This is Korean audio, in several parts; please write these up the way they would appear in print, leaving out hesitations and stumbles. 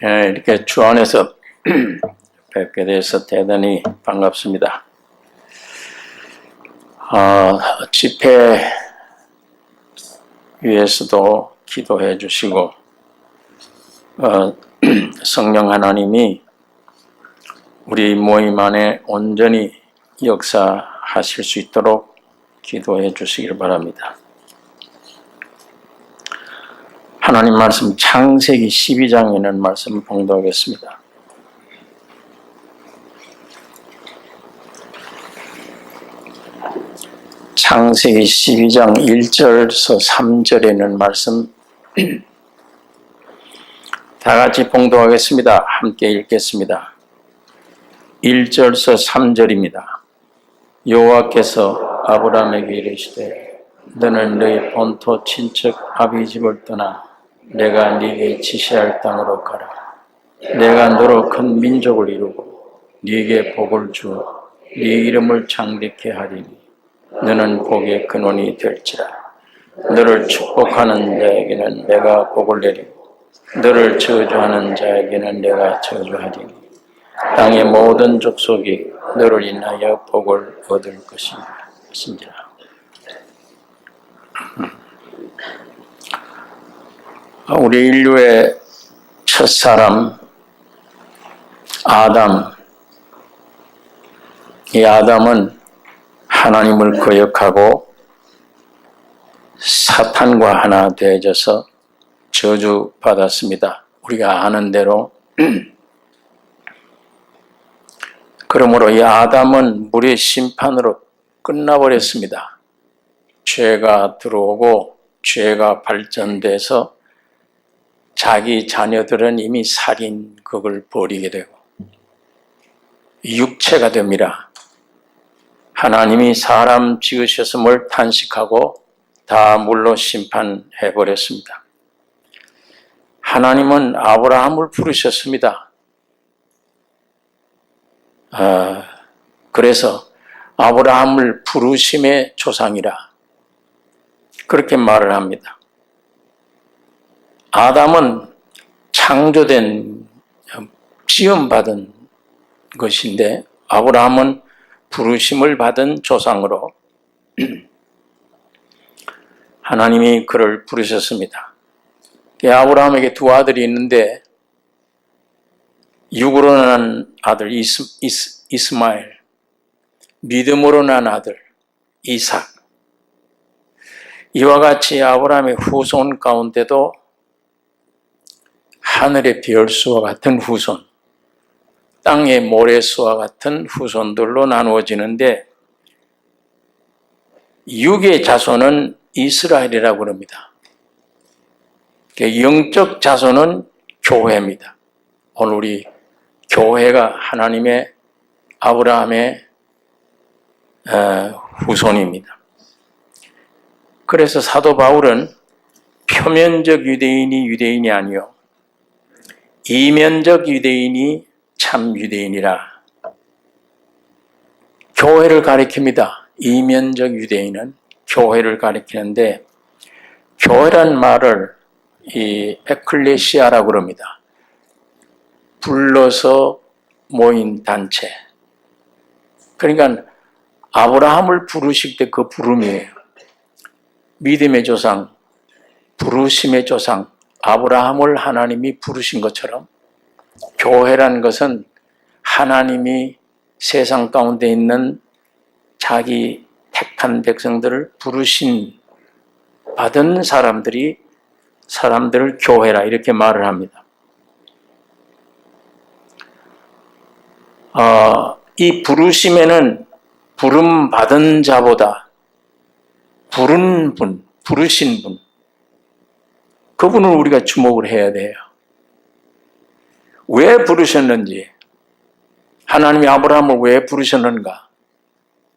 이렇게 주 안에서 뵙게 돼서 대단히 반갑습니다. 집회 위해서도 기도해 주시고 성령 하나님이 우리 모임 안에 온전히 역사하실 수 있도록 기도해 주시길 바랍니다. 하나님 말씀 창세기 12장에 있는 말씀 봉독하겠습니다. 창세기 12장 1절에서 3절에 있는 말씀 다 같이 봉독하겠습니다. 함께 읽겠습니다. 1절에서 3절입니다. 여호와께서 아브라함에게 이르시되 너는 너희 본토 친척 아비 집을 떠나 내가 네게 지시할 땅으로 가라. 내가 너로 큰 민족을 이루고 네게 복을 주어 네 이름을 창대케 하리니 너는 복의 근원이 될지라. 너를 축복하는 자에게는 내가 복을 내리고 너를 저주하는 자에게는 내가 저주하리니 땅의 모든 족속이 너를 인하여 복을 얻을 것인지라. 우리 인류의 첫사람 아담, 이 아담은 하나님을 거역하고 사탄과 하나 되어져서 저주받았습니다. 우리가 아는 대로 그러므로 이 아담은 물의 심판으로 끝나버렸습니다. 죄가 들어오고 죄가 발전돼서 자기 자녀들은 이미 살인극을 벌이게 되고 육체가 됩니다. 하나님이 사람 지으셨음을 탄식하고 다 물로 심판해버렸습니다. 하나님은 아브라함을 부르셨습니다. 그래서 아브라함을 부르심의 조상이라 그렇게 말을 합니다. 아담은 창조된, 지음받은 것인데 아브라함은 부르심을 받은 조상으로 하나님이 그를 부르셨습니다. 아브라함에게 두 아들이 있는데 육으로 난 아들 이스마엘, 믿음으로 난 아들 이삭. 이와 같이 아브라함의 후손 가운데도 하늘의 별수와 같은 후손, 땅의 모래수와 같은 후손들로 나누어지는데 육의 자손은 이스라엘이라고 합니다. 영적 자손은 교회입니다. 오늘 우리 교회가 하나님의 아브라함의 후손입니다. 그래서 사도 바울은 표면적 유대인이 유대인이 아니요 이면적 유대인이 참 유대인이라 교회를 가리킵니다. 이면적 유대인은 교회를 가리키는데 교회란 말을 이 에클레시아라고 합니다. 불러서 모인 단체. 그러니까 아브라함을 부르실 때 그 부름이에요. 믿음의 조상, 부르심의 조상, 아브라함을 하나님이 부르신 것처럼 교회란 것은 하나님이 세상 가운데 있는 자기 택한 백성들을 부르신 받은 사람들을 교회라 이렇게 말을 합니다. 이 부르심에는 부름 받은 자보다 부른 분, 부르신 분, 그분을 우리가 주목을 해야 돼요. 왜 부르셨는지, 하나님이 아브라함을 왜 부르셨는가?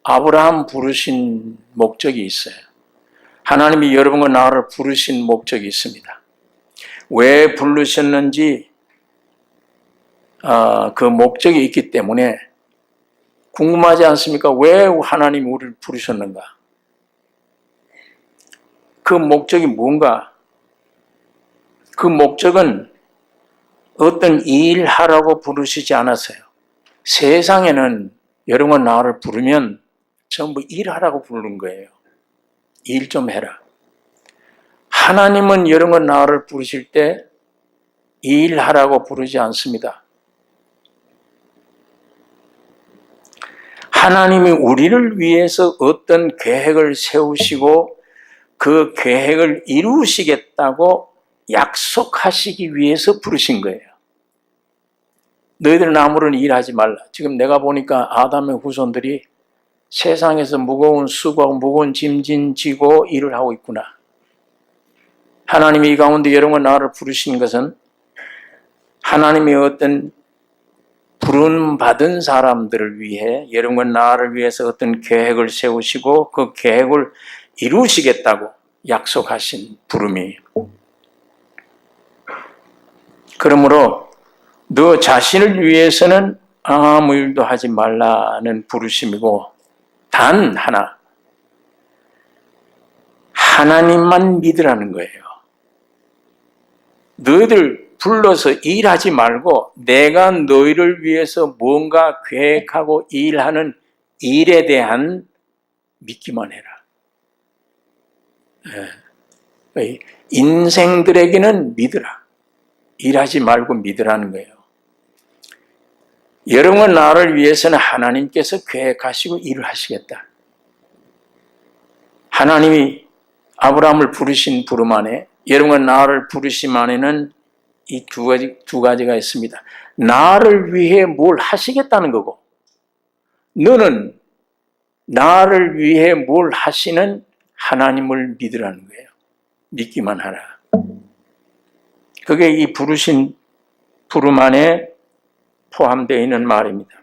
아브라함 부르신 목적이 있어요. 하나님이 여러분과 나를 부르신 목적이 있습니다. 왜 부르셨는지 그 목적이 있기 때문에 궁금하지 않습니까? 왜 하나님이 우리를 부르셨는가? 그 목적이 뭔가? 그 목적은 어떤 일하라고 부르시지 않았어요. 세상에는 여러분 나를 부르면 전부 일하라고 부르는 거예요. 일 좀 해라. 하나님은 여러분 나를 부르실 때 일하라고 부르지 않습니다. 하나님이 우리를 위해서 어떤 계획을 세우시고 그 계획을 이루시겠다고 약속하시기 위해서 부르신 거예요. 너희들은 아무런 일하지 말라. 지금 내가 보니까 아담의 후손들이 세상에서 무거운 수고하고 무거운 짐진 지고 일을 하고 있구나. 하나님이 이 가운데 여러분 나를 부르신 것은 하나님이 어떤 부름 받은 사람들을 위해 여러분 나를 위해서 어떤 계획을 세우시고 그 계획을 이루시겠다고 약속하신 부름이에요. 그러므로 너 자신을 위해서는 아무 일도 하지 말라는 부르심이고 단 하나, 하나님만 믿으라는 거예요. 너희들 불러서 일하지 말고 내가 너희를 위해서 뭔가 계획하고 일하는 일에 대한 믿기만 해라. 인생들에게는 믿으라. 일하지 말고 믿으라는 거예요. 여러분 나를 위해서는 하나님께서 계획하시고 일을 하시겠다. 하나님이 아브라함을 부르신 부름 안에 여러분 나를 부르심 안에는 이 두 가지가 있습니다. 나를 위해 뭘 하시겠다는 거고 너는 나를 위해 뭘 하시는 하나님을 믿으라는 거예요. 믿기만 하라. 그게 이 부르신 부름 안에 포함되어 있는 말입니다.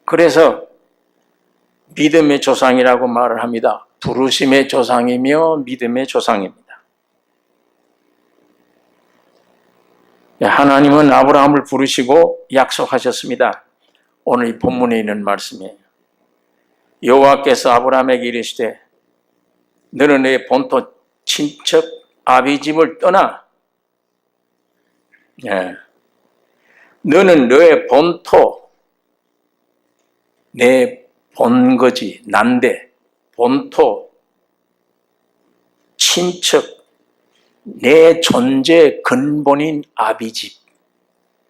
그래서 믿음의 조상이라고 말을 합니다. 부르심의 조상이며 믿음의 조상입니다. 하나님은 아브라함을 부르시고 약속하셨습니다. 오늘 이 본문에 있는 말씀이에요. 여호와께서 아브라함에게 이르시되 너는 내 본토 친척 아비 집을 떠나 너는 너의 본토 내 본거지 난데 본토 친척 내 존재 근본인 아비집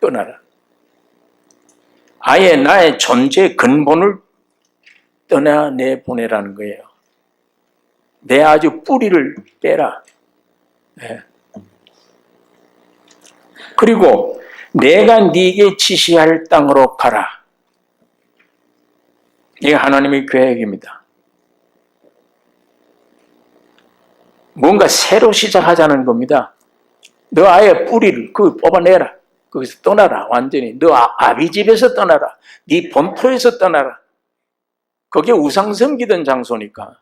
떠나라. 아예 나의 존재 근본을 떠나내보내라는 거예요. 내 아주 뿌리를 빼라. 그리고 내가 네게 지시할 땅으로 가라. 이게 하나님의 계획입니다. 뭔가 새로 시작하자는 겁니다. 너 아예 뿌리를 뽑아내라. 거기서 떠나라. 완전히 너 아비 집에서 떠나라. 네 본토에서 떠나라. 거기에 우상 섬기던 장소니까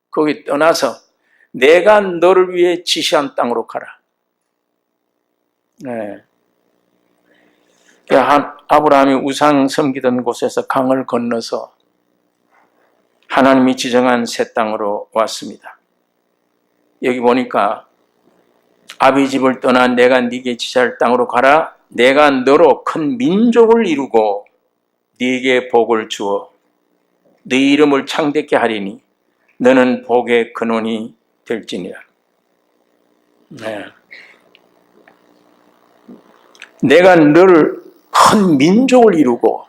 거기 떠나서 내가 너를 위해 지시한 땅으로 가라. 아브라함이 우상 섬기던 곳에서 강을 건너서 하나님이 지정한 새 땅으로 왔습니다. 여기 보니까 아비 집을 떠나 내가 네게 지시할 땅으로 가라. 내가 너로 큰 민족을 이루고 네게 복을 주어 네 이름을 창대케 하리니 너는 복의 근원이 될지니라. 내가 너를 큰 민족을 이루고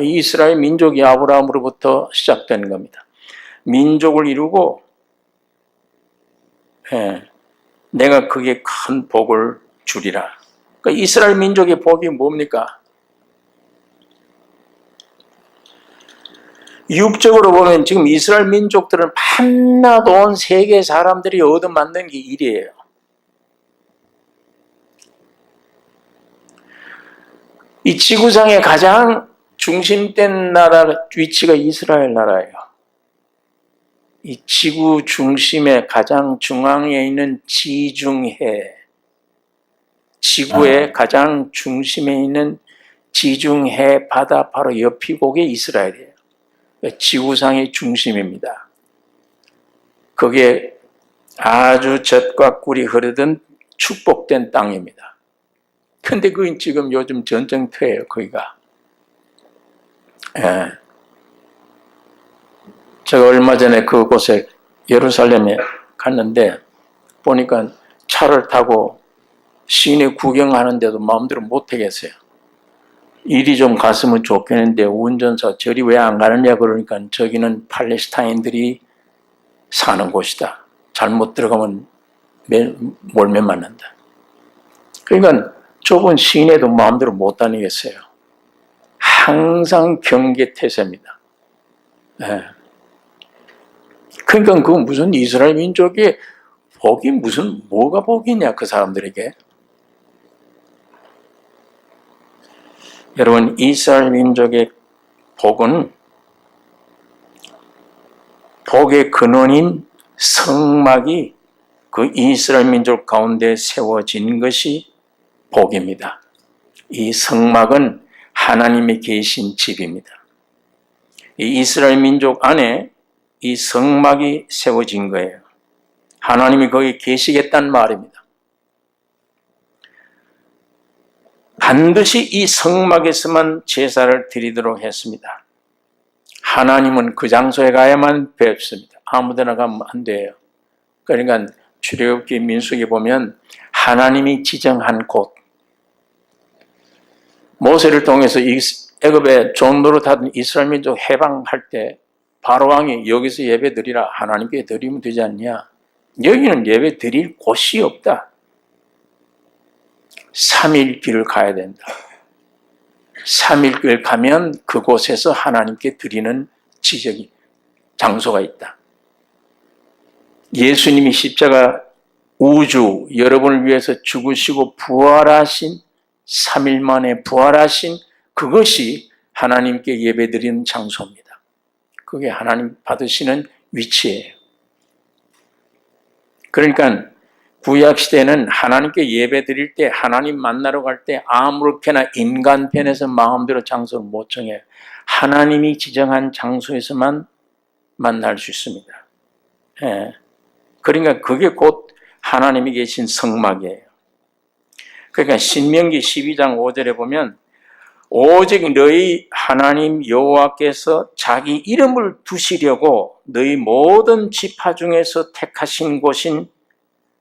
이스라엘 민족이 아브라함으로부터 시작된 겁니다. 민족을 이루고 내가 그게 큰 복을 주리라. 그러니까 이스라엘 민족의 복이 뭡니까? 육적으로 보면 지금 이스라엘 민족들은 한나도 온 세계 사람들이 얻어맞는 게 일이에요. 이 지구상의 가장 중심된 나라 위치가 이스라엘 나라예요. 이 지구 중심의 가장 중앙에 있는 지중해, 지구의 가장 중심에 있는 지중해 바다 바로 옆이고게 이스라엘이에요. 지구상의 중심입니다. 그게 아주 젖과 꿀이 흐르던 축복된 땅입니다. 근데 그건 지금 요즘 전쟁터예요, 거기가. 예. 제가 얼마 전에 그곳에 예루살렘에 갔는데 보니까 차를 타고 시내 구경하는데도 마음대로 못 하겠어요. 일이 좀 갔으면 좋겠는데 운전사 저리 왜 안 가느냐 그러니까 저기는 팔레스타인들이 사는 곳이다. 잘못 들어가면 몰매 맞는다. 그러니까 좁은 시내도 마음대로 못 다니겠어요. 항상 경계태세입니다. 네. 그러니까 그 무슨 이스라엘 민족의 복이 무슨 뭐가 복이냐 그 사람들에게. 여러분 이스라엘 민족의 복은 복의 근원인 성막이 그 이스라엘 민족 가운데 세워진 것이 복입니다. 이 성막은 하나님이 계신 집입니다. 이 이스라엘 민족 안에 이 성막이 세워진 거예요. 하나님이 거기 계시겠다는 말입니다. 반드시 이 성막에서만 제사를 드리도록 했습니다. 하나님은 그 장소에 가야만 뵙습니다. 아무데나 가면 안 돼요. 그러니까 출애굽기 민수기 보면 하나님이 지정한 곳, 모세를 통해서 애굽에 종 노릇하던 이스라엘 민족 해방할 때 바로 왕이 여기서 예배 드리라, 하나님께 드리면 되지 않냐. 여기는 예배 드릴 곳이 없다. 3일 길을 가야 된다. 3일 길 가면 그곳에서 하나님께 드리는 지적이 장소가 있다. 예수님이 십자가 우주 여러분을 위해서 죽으시고 부활하신 3일 만에 부활하신 그것이 하나님께 예배드리는 장소입니다. 그게 하나님 받으시는 위치예요. 그러니까 구약시대는 하나님께 예배드릴 때 하나님 만나러 갈 때 아무렇게나 인간 편에서 마음대로 장소를 못 정해요. 하나님이 지정한 장소에서만 만날 수 있습니다. 예. 그러니까 그게 곧 하나님이 계신 성막이에요. 그러니까 신명기 12장 5절에 보면 오직 너희 하나님 여호와께서 자기 이름을 두시려고 너희 모든 지파 중에서 택하신 곳인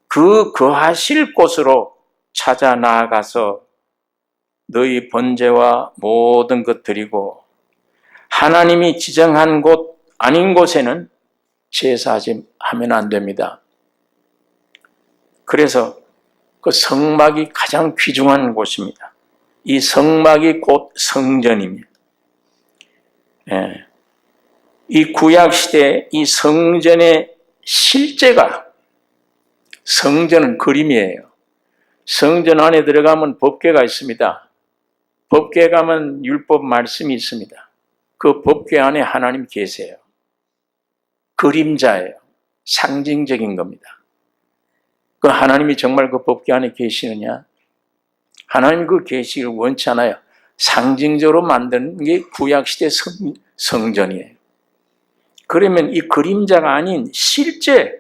그 거하실 곳으로 찾아 나아가서 너희 번제와 모든 것 드리고 하나님이 지정한 곳 아닌 곳에는 제사하지 하면 안 됩니다. 그래서 그 성막이 가장 귀중한 곳입니다. 이 성막이 곧 성전입니다. 예. 이 구약시대 이 성전의 실제가 성전은 그림이에요. 성전 안에 들어가면 법궤가 있습니다. 법궤에 가면 율법 말씀이 있습니다. 그 법궤 안에 하나님 계세요. 그림자예요. 상징적인 겁니다. 그 하나님이 정말 그 법궤 안에 계시느냐? 하나님 그 계시를 원치 않아요. 상징적으로 만드는 게 구약시대 성전이에요. 그러면 이 그림자가 아닌 실제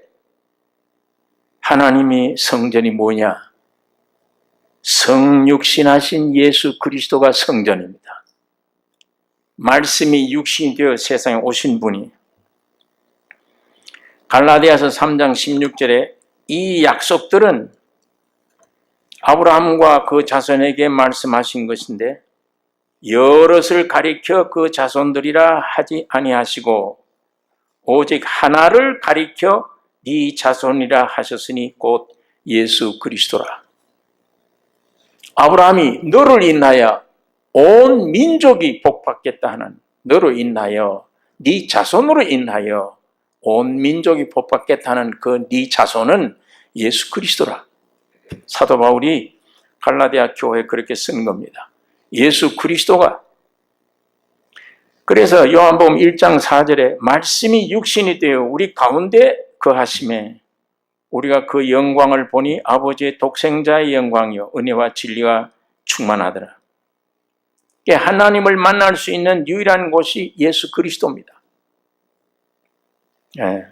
하나님이 성전이 뭐냐? 성육신하신 예수 그리스도가 성전입니다. 말씀이 육신이 되어 세상에 오신 분이 갈라디아서 3장 16절에 이 약속들은 아브라함과 그 자손에게 말씀하신 것인데 여럿을 가리켜 그 자손들이라 하지 아니하시고 오직 하나를 가리켜 네 자손이라 하셨으니 곧 예수 그리스도라. 아브라함이 너를 인하여 온 민족이 복받겠다 하는 너로 인하여 네 자손으로 인하여 온 민족이 복받겠다 하는 그 네 자손은 예수 그리스도라. 사도 바울이 갈라디아 교회에 그렇게 쓴 겁니다. 예수 그리스도가. 그래서 요한복음 1장 4절에 말씀이 육신이 되어 우리 가운데 거하심에 우리가 그 영광을 보니 아버지의 독생자의 영광이요 은혜와 진리가 충만하더라. 하나님을 만날 수 있는 유일한 곳이 예수 그리스도입니다. 예.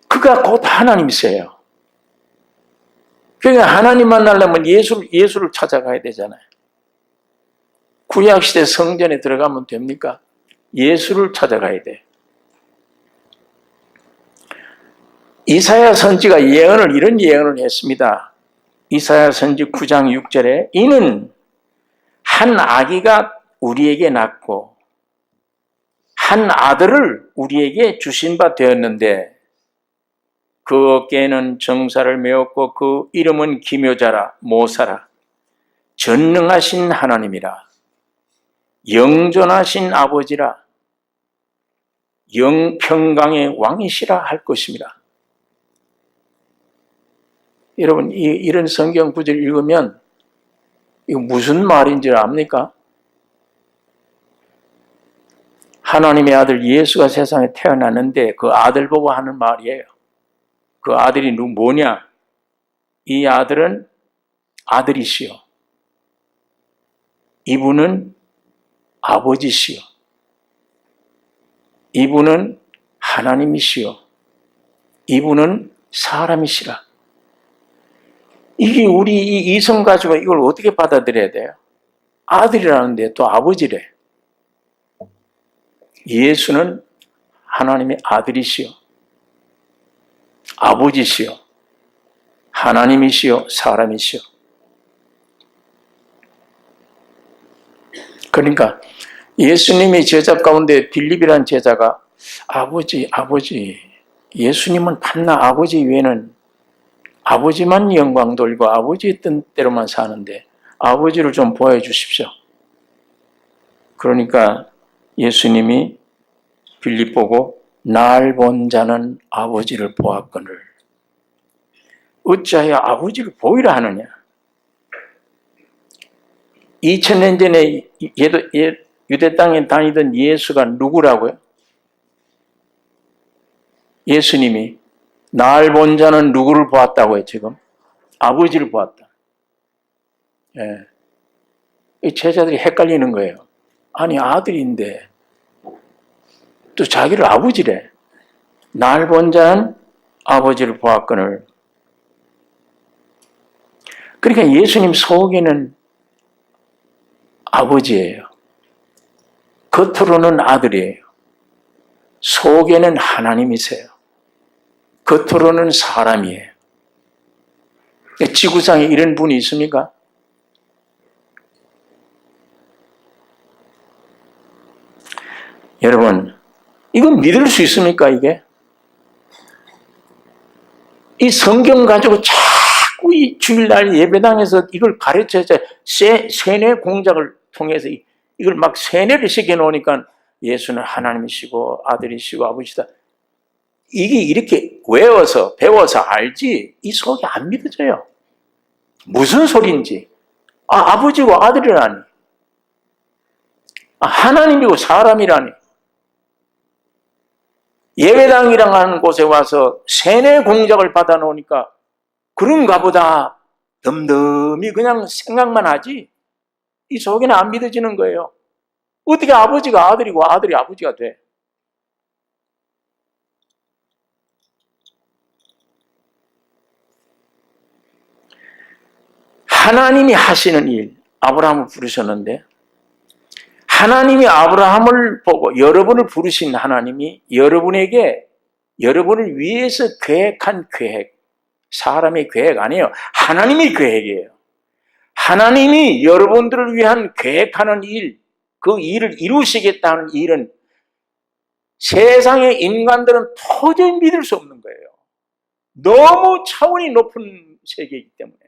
그가 곧 하나님이세요. 그러니까 하나님 만나려면 예수를 찾아가야 되잖아요. 구약시대 성전에 들어가면 됩니까? 예수를 찾아가야 돼. 이사야 선지가 이런 예언을 했습니다. 이사야 선지 9장 6절에 이는 한 아기가 우리에게 낳고 한 아들을 우리에게 주신 바 되었는데 그 어깨에는 정사를 메었고 그 이름은 기묘자라 모사라 전능하신 하나님이라 영존하신 아버지라 영평강의 왕이시라 할 것입니다. 여러분 이런 성경 구절 읽으면 이거 무슨 말인지 압니까? 하나님의 아들 예수가 세상에 태어났는데 그 아들 보고 하는 말이에요. 그 아들이 뭐냐? 이 아들은 아들이시요. 이분은 아버지시요. 이분은 하나님이시요. 이분은 사람이시라. 이게 우리 이 이성 가지고 이걸 어떻게 받아들여야 돼요? 아들이라는데 또 아버지래. 예수는 하나님의 아들이시요. 아버지시요. 하나님이시요. 사람이시요. 그러니까 예수님의 제자 가운데 빌립이라는 제자가 아버지 예수님은 판나 아버지 외에는 아버지만 영광 돌리고 아버지의 뜻대로만 사는데 아버지를 좀 보여주십시오. 그러니까 예수님이 빌립 보고 날 본 자는 아버지를 보았거늘 어찌하여 아버지를 보이라 하느냐. 2000년 전에 유대 땅에 다니던 예수가 누구라고요? 예수님이 날 본 자는 누구를 보았다고요 지금? 아버지를 보았다. 예. 이 제자들이 헷갈리는 거예요. 아니 아들인데 또 자기를 아버지래. 날 본 자는 아버지를 보았거늘. 그러니까 예수님 속에는 아버지예요. 겉으로는 아들이에요. 속에는 하나님이세요. 겉으로는 사람이에요. 지구상에 이런 분이 있습니까? 여러분, 이건 믿을 수 있습니까, 이게? 이 성경 가지고 자꾸 이 주일날 예배당에서 이걸 가르쳐서 세뇌 공작을 통해서 이걸 막 세뇌를 시켜놓으니까 예수는 하나님이시고 아들이시고 아버지다. 이게 이렇게 외워서 배워서 알지 이 속이 안 믿어져요. 무슨 소리인지. 아버지고 아들이라니. 하나님이고 사람이라니. 예배당이랑 하는 곳에 와서 세뇌 공작을 받아놓으니까 그런가 보다 덤덤히 그냥 생각만 하지 이 속에는 안 믿어지는 거예요. 어떻게 아버지가 아들이고 아들이 아버지가 돼? 하나님이 하시는 일, 아브라함을 부르셨는데 하나님이 아브라함을 보고 여러분을 부르신 하나님이 여러분을 위해서 계획한 계획, 사람의 계획 아니에요. 하나님의 계획이에요. 하나님이 여러분들을 위한 계획하는 일, 그 일을 이루시겠다는 일은 세상의 인간들은 도저히 믿을 수 없는 거예요. 너무 차원이 높은 세계이기 때문에.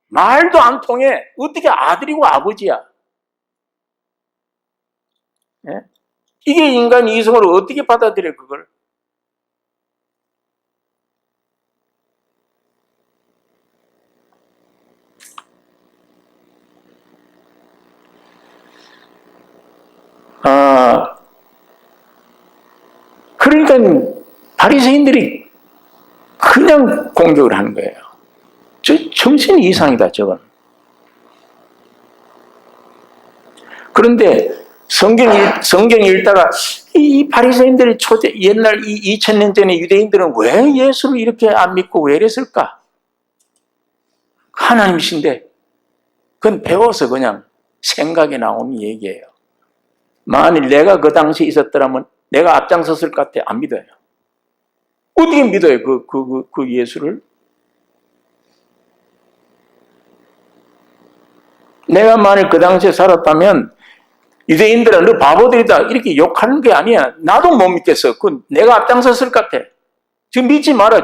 말도 안 통해. 어떻게 아들이고 아버지야? 예? 이게 인간 이성으로 어떻게 받아들여 그걸? 그러니까 바리새인들이 그냥 공격을 하는 거예요. 저 정신 이상이다 저건. 그런데 성경 읽다가 이 바리새인들이 옛날 2000년 전에 유대인들은 왜 예수를 이렇게 안 믿고 왜 이랬을까? 하나님이신데 그건 배워서 그냥 생각이 나오는 얘기예요. 만일 내가 그 당시에 있었더라면 내가 앞장섰을 것 같아? 안 믿어요. 어떻게 믿어요? 그 예수를? 내가 만일 그 당시에 살았다면 유대인들은 너 바보들이다 이렇게 욕하는 게 아니야. 나도 못 믿겠어. 그 내가 앞장섰을 것 같아. 지금 믿지 마라.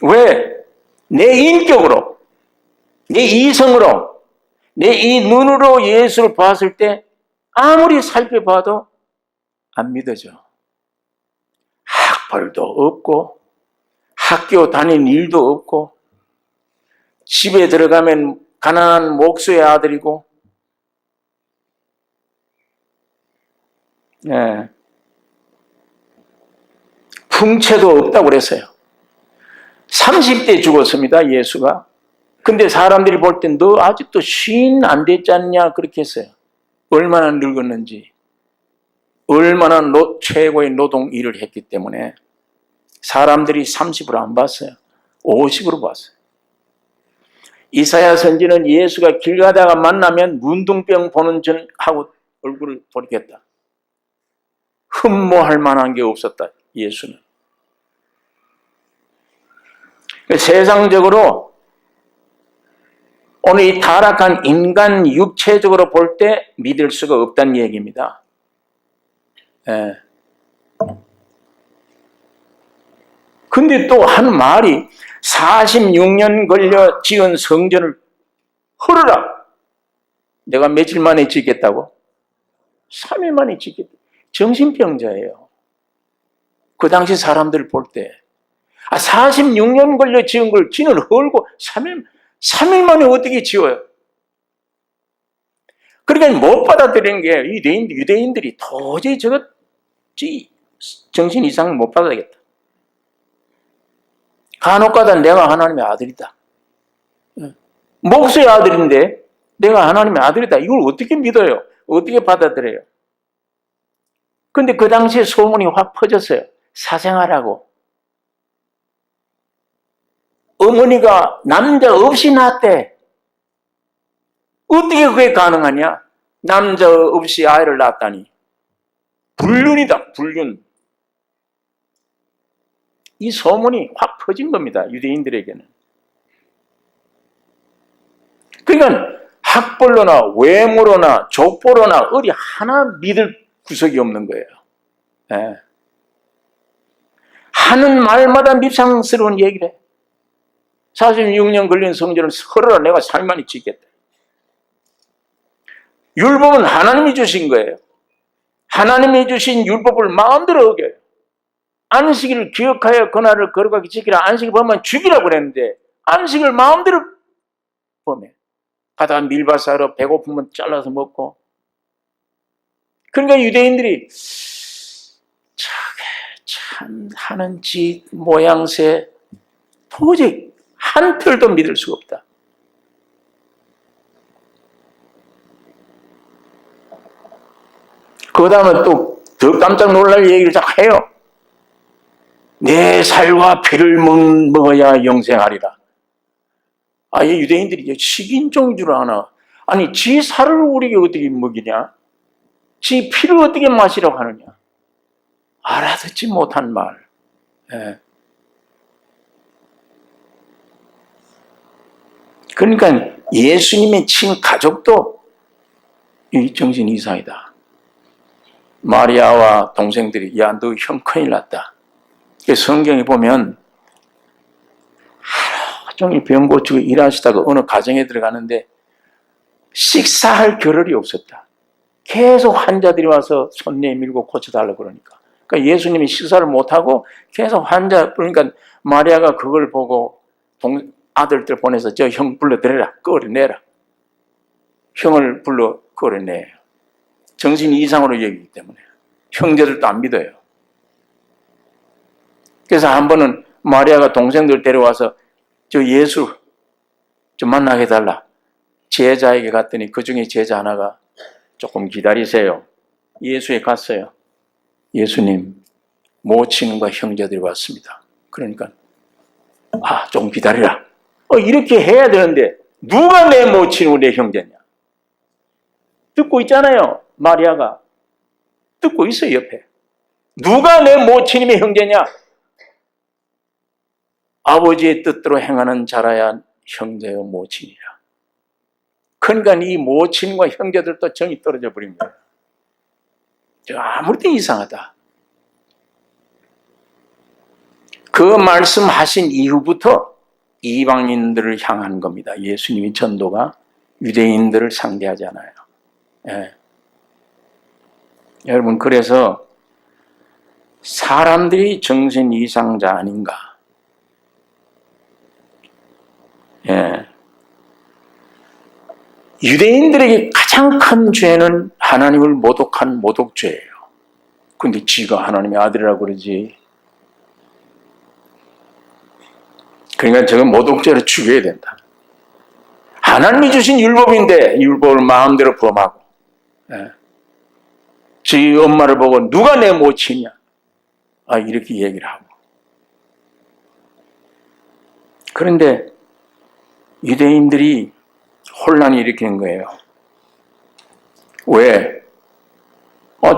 왜? 내 인격으로, 내 이성으로, 내 이 눈으로 예수를 봤을 때 아무리 살펴봐도 안 믿어져. 학벌도 없고 학교 다니는 일도 없고 집에 들어가면 가난한 목수의 아들이고 풍채도 없다고 그랬어요. 30대 죽었습니다, 예수가. 근데 사람들이 볼 땐 너 아직도 쉰 안 됐지 않냐 그렇게 했어요. 얼마나 늙었는지, 얼마나 최고의 노동 일을 했기 때문에 사람들이 30으로 안 봤어요. 50으로 봤어요. 이사야 선지는 예수가 길 가다가 만나면 문둥병 보는 전 하고 얼굴을 돌리겠다. 흠모할 만한 게 없었다, 예수는. 세상적으로 오늘 이 타락한 인간 육체적으로 볼 때 믿을 수가 없다는 얘기입니다. 근데 또 한 말이 46년 걸려 지은 성전을 헐어라. 내가 며칠 만에 짓겠다고? 3일 만에 짓겠다. 정신병자예요. 그 당시 사람들 볼 때. 46년 걸려 지은 걸 지는 헐고 3일 만에 어떻게 지어요? 그러니까 못 받아들이는 게 유대인들이 도저히 저것 정신 이상을 못 받아야겠다. 간혹가다 내가 하나님의 아들이다. 목수의 아들인데 내가 하나님의 아들이다. 이걸 어떻게 믿어요? 어떻게 받아들여요? 근데 그 당시에 소문이 확 퍼졌어요. 사생활하고. 어머니가 남자 없이 낳았대. 어떻게 그게 가능하냐? 남자 없이 아이를 낳았다니. 불륜이다, 불륜. 이 소문이 확 퍼진 겁니다, 유대인들에게는. 그러니까 학벌로나 외모로나 족보로나 어디 하나 믿을 구석이 없는 거예요. 하는 말마다 밉상스러운 얘기를 해. 46년 걸린 성전을 헐어라, 내가 3일 만에 짓겠다. 율법은 하나님이 주신 거예요. 하나님이 주신 율법을 마음대로 어겨요. 안식일을 기억하여 그날을 거룩하게 지키라. 안식일 보면 죽이라고 그랬는데 안식을 마음대로 보면 가다가 밀밭사로 배고프면 잘라서 먹고. 그러니까 유대인들이 저게 참 하는 짓 모양새 도저히 한틀도 믿을 수가 없다. 그 다음에 또 더 깜짝 놀랄 얘기를 자꾸 해요. 내 살과 피를 먹어야 영생하리라. 이 유대인들이 식인종인 줄 아나. 아니, 지 살을 우리에게 어떻게 먹이냐? 지 피를 어떻게 마시라고 하느냐? 알아듣지 못한 말. 그러니까 예수님의 친가족도 이 정신 이상이다. 마리아와 동생들이 야, 너 형 큰일 났다. 성경에 보면 하루 종일 병 고치고 일하시다가 어느 가정에 들어가는데 식사할 겨를이 없었다. 계속 환자들이 와서 손 내밀고 고쳐달라고 그러니까. 그러니까 예수님이 식사를 못하고 계속 그러니까 마리아가 그걸 보고 아들들 보내서 저 형 불러들여라. 끌어내라. 형을 불러 끌어내요. 정신 이상으로 여기기 때문에. 형제들도 안 믿어요. 그래서 한 번은 마리아가 동생들 데려와서 저 예수 좀 만나게 해달라. 제자에게 갔더니 그 중에 제자 하나가 조금 기다리세요. 예수에 갔어요. 예수님, 모친과 형제들이 왔습니다. 그러니까 좀 기다리라. 이렇게 해야 되는데 누가 내 모친이고 내 형제냐? 듣고 있잖아요. 마리아가 듣고 있어요. 옆에. 누가 내 모친이며 형제냐? 아버지의 뜻대로 행하는 자라야 형제요 모친이라. 그러니까 이 모친과 형제들도 정이 떨어져 버린 거예요. 아무리 때도 이상하다. 그 말씀하신 이후부터 이방인들을 향한 겁니다. 예수님의 전도가 유대인들을 상대하지 않아요. 예. 여러분, 그래서 사람들이 정신 이상자 아닌가? 예. 유대인들에게 가장 큰 죄는 하나님을 모독한 모독죄예요. 근데 지가 하나님의 아들이라고 그러지. 그러니까 저건 모독죄로 죽여야 된다. 하나님이 주신 율법인데 율법을 마음대로 범하고, 저희 엄마를 보고 누가 내 모친이냐? 이렇게 얘기를 하고. 그런데 유대인들이 혼란이 일으키는 거예요. 왜?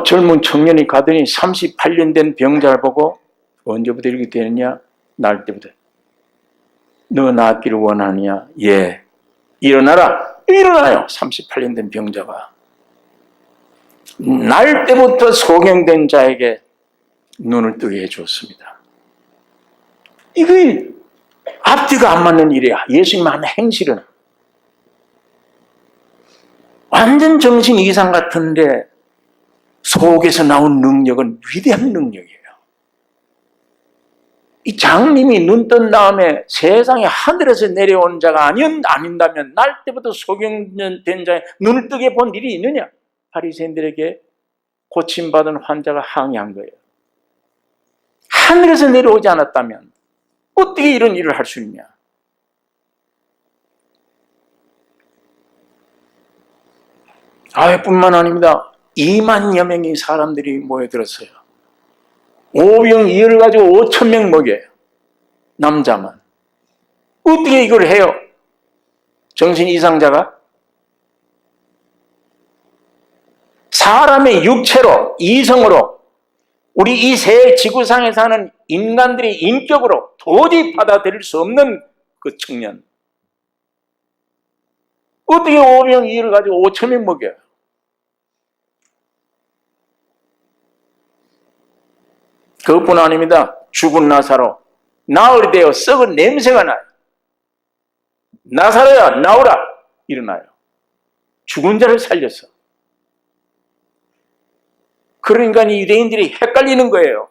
젊은 청년이 가더니 38년 된 병자를 보고 언제부터 이렇게 되느냐? 날 때부터. 너 낫기를 원하느냐? 예. 일어나라. 일어나요. 38년 된 병자가. 날 때부터 소경된 자에게 눈을 뜨게 해주었습니다. 이게 앞뒤가 안 맞는 일이야. 예수님 하는 행실은. 완전 정신 이상 같은데 속에서 나온 능력은 위대한 능력이에요. 이 장님이 눈 뜬 다음에 세상에 하늘에서 내려온 자가 아닌다면 날 때부터 소경된 자의 눈을 뜨게 본 일이 있느냐? 바리새인들에게 고침받은 환자가 항의한 거예요. 하늘에서 내려오지 않았다면 어떻게 이런 일을 할 수 있냐? 뿐만 아닙니다. 2만여 명의 사람들이 모여들었어요. 오병이어를 가지고 5,000명 먹여요. 남자만. 어떻게 이걸 해요? 정신 이상자가? 사람의 육체로, 이성으로, 우리 이 새 지구상에 사는 인간들의 인격으로 도저히 받아들일 수 없는 그 청년. 어떻게 오병이어를 가지고 5,000명 먹여요? 그것뿐 아닙니다. 죽은 나사로 나흘이 되어 썩은 냄새가 나요. 나사로야 나오라. 일어나요. 죽은 자를 살렸어. 그러니까 이 유대인들이 헷갈리는 거예요.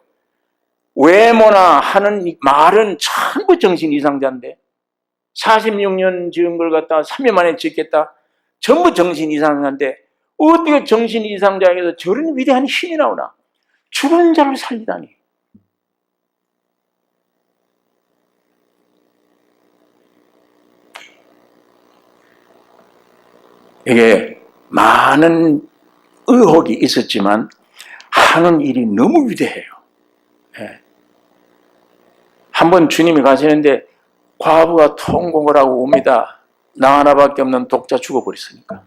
외모나 하는 말은 전부 정신 이상자인데 46년 지은 걸 갖다가 3일 만에 짓겠다. 전부 정신 이상자인데 어떻게 정신 이상자에게서 저런 위대한 힘이 나오나? 죽은 자를 살리다니. 이게 많은 의혹이 있었지만 하는 일이 너무 위대해요. 한번 주님이 가시는데 과부가 통곡을 하고 옵니다. 나 하나밖에 없는 독자 죽어버렸으니까.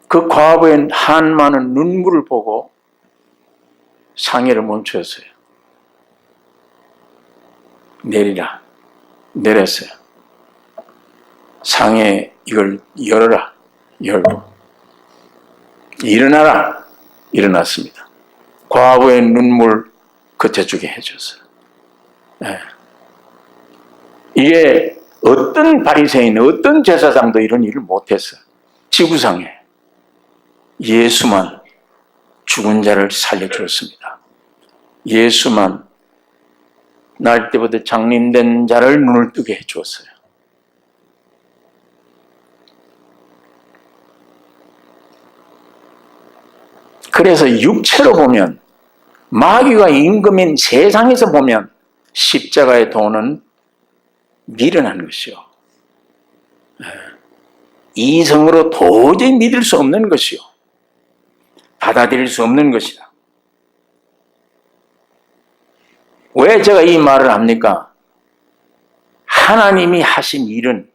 그 과부의 한 많은 눈물을 보고 상해를 멈추었어요. 내리라. 내렸어요. 상해 이걸 열어라. 열고 일어나라. 일어났습니다. 과부의 눈물 그쳐주게 해줬어요. 이게 어떤 바리새인, 어떤 제사장도 이런 일을 못했어요. 지구상에 예수만 죽은 자를 살려주었습니다. 예수만 날 때부터 장님된 자를 눈을 뜨게 해주었어요. 그래서 육체로 보면 마귀가 임금인 세상에서 보면 십자가의 도는 미련한 것이요. 이성으로 도저히 믿을 수 없는 것이요. 받아들일 수 없는 것이다. 왜? 왜 제가 이 말을 합니까? 하나님이 하신 일은,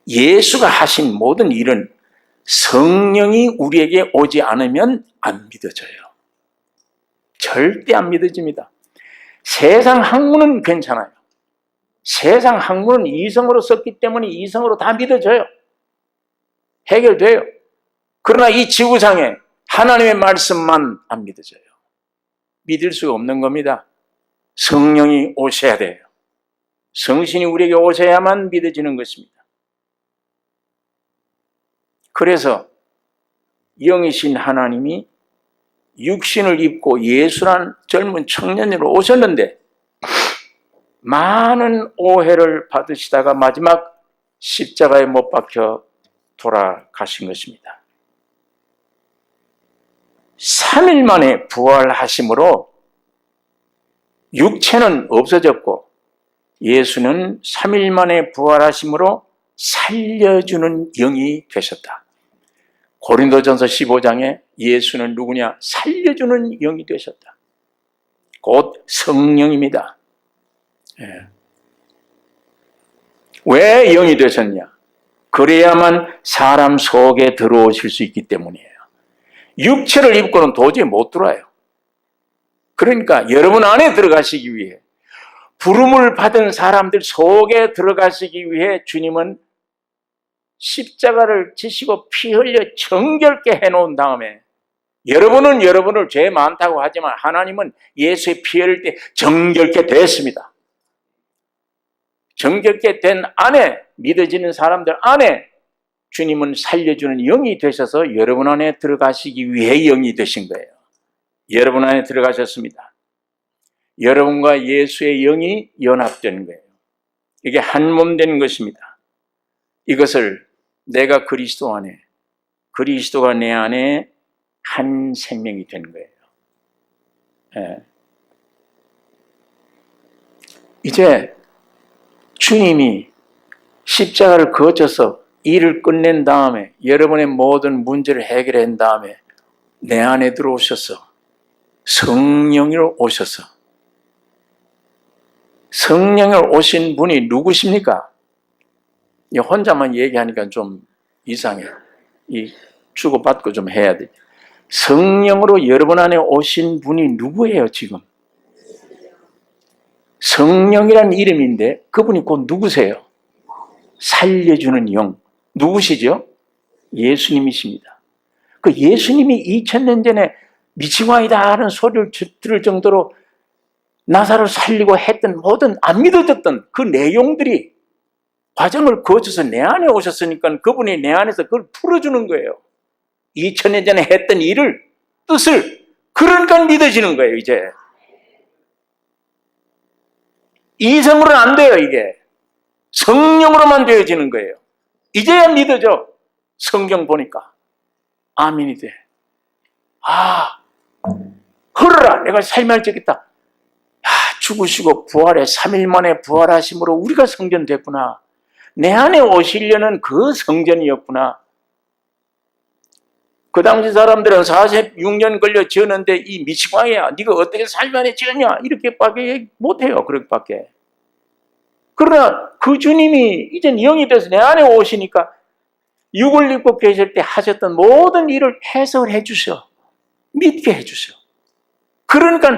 예수가 하신 모든 일은 성령이 우리에게 오지 않으면 안 믿어져요. 절대 안 믿어집니다. 세상 학문은 괜찮아요. 세상 학문은 이성으로 썼기 때문에 이성으로 다 믿어져요. 해결돼요. 그러나 이 지구상에 하나님의 말씀만 안 믿어져요. 믿을 수가 없는 겁니다. 성령이 오셔야 돼요. 성신이 우리에게 오셔야만 믿어지는 것입니다. 그래서 영이신 하나님이 육신을 입고 예수란 젊은 청년으로 오셨는데 많은 오해를 받으시다가 마지막 십자가에 못 박혀 돌아가신 것입니다. 3일 만에 부활하심으로 육체는 없어졌고 예수는 3일 만에 부활하심으로 살려주는 영이 되셨다. 고린도전서 15장에 예수는 누구냐? 살려주는 영이 되셨다. 곧 성령입니다. 왜 영이 되셨냐? 그래야만 사람 속에 들어오실 수 있기 때문이에요. 육체를 입고는 도저히 못 들어와요. 그러니까 여러분 안에 들어가시기 위해, 부름을 받은 사람들 속에 들어가시기 위해 주님은 십자가를 지시고 피 흘려 정결케 해놓은 다음에, 여러분은 여러분을 죄 많다고 하지만 하나님은 예수의 피 흘릴 때 정결케 됐습니다. 정결케 된 안에, 믿어지는 사람들 안에 주님은 살려주는 영이 되셔서 여러분 안에 들어가시기 위해 영이 되신 거예요. 여러분 안에 들어가셨습니다. 여러분과 예수의 영이 연합되는 거예요. 이게 한 몸 되는 것입니다. 이것을 내가 그리스도 안에, 그리스도가 내 안에 한 생명이 되는 거예요. 이제 주님이 십자가를 거쳐서 일을 끝낸 다음에, 여러분의 모든 문제를 해결한 다음에 내 안에 들어오셔서 성령으로 오셔서, 성령으로 오신 분이 누구십니까? 혼자만 얘기하니까 좀 이상해. 주고받고 좀 해야 돼. 성령으로 여러분 안에 오신 분이 누구예요, 지금? 성령이라는 이름인데 그분이 곧 누구세요? 살려주는 영. 누구시죠? 예수님이십니다. 그 예수님이 2000년 전에 미치고 아니다 하는 소리를 들을 정도로 나사로를 살리고 했던 모든 안 믿어졌던 그 내용들이 과정을 거쳐서 내 안에 오셨으니까 그분이 내 안에서 그걸 풀어주는 거예요. 2000년 전에 했던 일을, 뜻을. 그러니까 믿어지는 거예요, 이제. 이성으로는 안 돼요, 이게. 성령으로만 되어지는 거예요. 이제야 믿어져. 성경 보니까. 아멘이 돼. 흐르라, 내가 삶을 지겠다. 죽으시고 부활해 3일 만에 부활하심으로 우리가 성전됐구나. 내 안에 오시려는 그 성전이었구나. 그 당시 사람들은 46년 걸려 지었는데 이 미치광이야, 네가 어떻게 3일 만에 지었냐, 이렇게밖에 얘기 못해요. 그렇게밖에. 그러나 그 주님이 이젠 영이 돼서 내 안에 오시니까 육을 입고 계실 때 하셨던 모든 일을 해석해 주셔. 믿게 해 주셔. 그러니까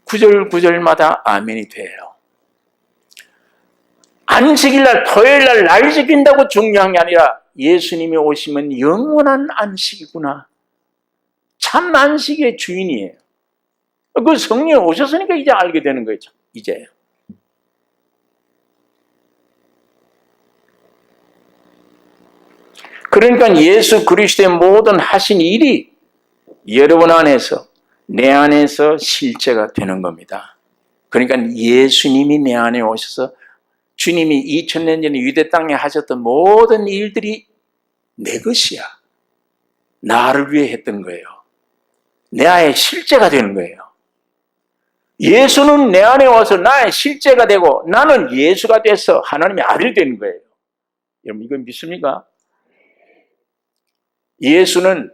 구절마다 아멘이 돼요. 안식일날, 토요일날 날 지킨다고 중요한 게 아니라 예수님이 오시면 영원한 안식이구나. 참 안식의 주인이에요. 그 성령이 오셨으니까 이제 알게 되는 거죠. 이제. 그러니까 예수 그리스도의 모든 하신 일이 여러분 안에서, 내 안에서 실제가 되는 겁니다. 그러니까 예수님이 내 안에 오셔서 주님이 2000년 전에 유대 땅에 하셨던 모든 일들이 내 것이야. 나를 위해 했던 거예요. 내 안에 실제가 되는 거예요. 예수는 내 안에 와서 나의 실제가 되고 나는 예수가 돼서 하나님의 아들 되는 거예요. 여러분 이건 믿습니까? 예수는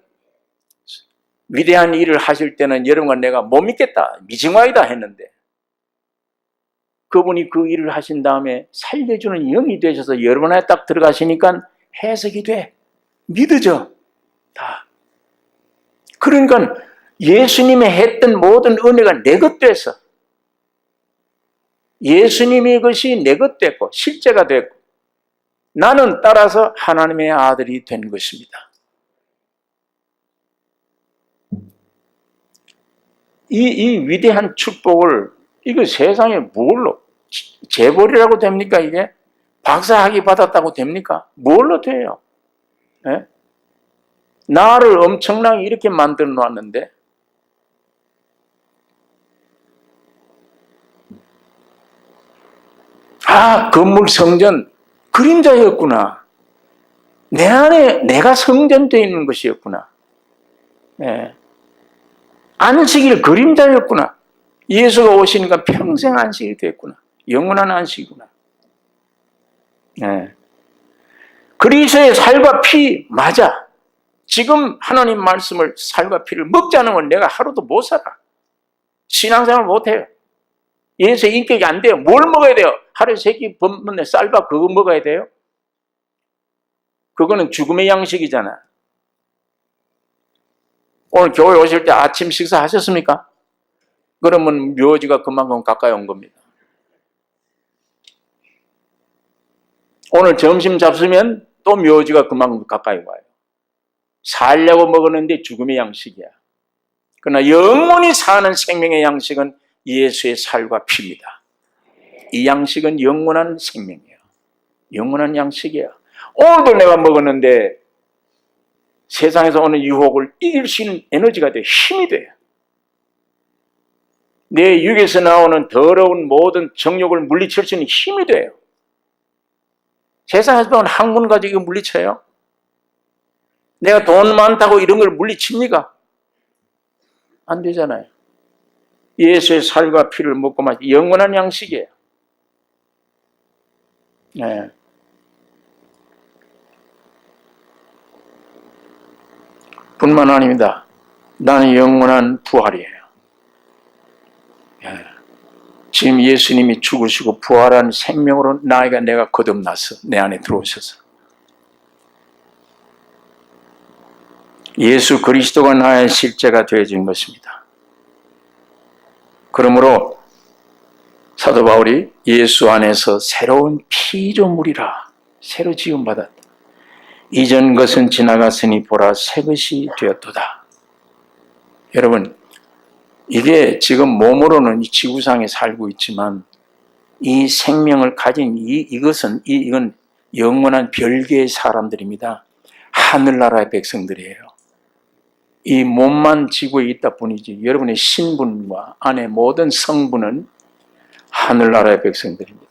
위대한 일을 하실 때는 여러분과 내가 못 믿겠다, 미징와이다 했는데 그분이 그 일을 하신 다음에 살려주는 영이 되셔서 여러분 안에 딱 들어가시니까 해석이 돼. 믿어져. 다. 그러니까 예수님이 했던 모든 은혜가 내 것 됐어. 예수님의 것이 내 것 됐고 실제가 됐고 나는 따라서 하나님의 아들이 된 것입니다. 이 위대한 축복을 이거 세상에 뭘로 재벌이라고 됩니까? 이게 박사학위 받았다고 됩니까? 뭘로 돼요? 예? 나를 엄청나게 이렇게 만들어 놨는데 건물 성전 그림자였구나. 내 안에 내가 성전되어 있는 것이었구나. 예. 안식일 그림자였구나. 예수가 오시니까 평생 안식이 됐구나. 영원한 안식이구나. 예. 그리스도의 살과 피 맞아. 지금 하나님 말씀을 살과 피를 먹지 않으면 내가 하루도 못 살아. 신앙생활 못 해요. 예수의 인격이 안 돼요. 뭘 먹어야 돼요? 하루에 3끼 번번에 쌀밥 그거 먹어야 돼요? 그거는 죽음의 양식이잖아. 오늘 교회 오실 때 아침 식사 하셨습니까? 그러면 묘지가 그만큼 가까이 온 겁니다. 오늘 점심 잡수면 또 묘지가 그만큼 가까이 와요. 살려고 먹었는데 죽음의 양식이야. 그러나 영원히 사는 생명의 양식은 예수의 살과 피입니다. 이 양식은 영원한 생명이에요. 영원한 양식이야. 오늘도 내가 먹었는데 세상에서 오는 유혹을 이길 수 있는 에너지가 돼, 힘이 돼. 내 육에서 나오는 더러운 모든 정욕을 물리칠 수 있는 힘이 돼요. 세상에서 보면 학문 가지고 물리쳐요? 내가 돈 많다고 이런 걸 물리칩니까? 안 되잖아요. 예수의 살과 피를 먹고 마시 영원한 양식이에요. 네. 뿐만 아닙니다. 나는 영원한 부활이에요. 네. 지금 예수님이 죽으시고 부활한 생명으로 내가 거듭나서 내 안에 들어오셔서 예수 그리스도가 나의 실제가 되어진 것입니다. 그러므로 사도 바울이 예수 안에서 새로운 피조물이라 새로 지음받았다. 이전 것은 지나갔으니 보라 새 것이 되었도다. 여러분, 이게 지금 몸으로는 이 지구상에 살고 있지만 이 생명을 가진 이건 영원한 별개의 사람들입니다. 하늘나라의 백성들이에요. 이 몸만 지구에 있다 뿐이지 여러분의 신분과 안에 모든 성분은 하늘나라의 백성들입니다.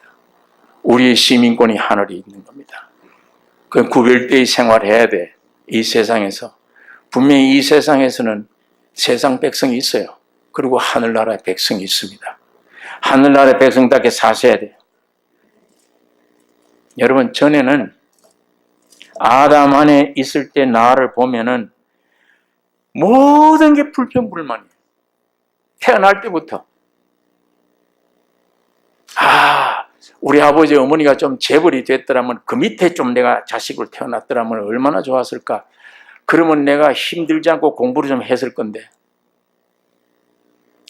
우리의 시민권이 하늘에 있는 겁니다. 그 구별되이 생활해야 돼. 이 세상에서. 분명히 이 세상에서는 세상 백성이 있어요. 그리고 하늘나라의 백성이 있습니다. 하늘나라의 백성답게 사셔야 돼요. 여러분, 전에는 아담 안에 있을 때 나를 보면은 모든 게 불평불만이에요. 태어날 때부터. 우리 아버지 어머니가 좀 재벌이 됐더라면 그 밑에 좀 내가 자식으로 태어났더라면 얼마나 좋았을까. 그러면 내가 힘들지 않고 공부를 좀 했을 건데.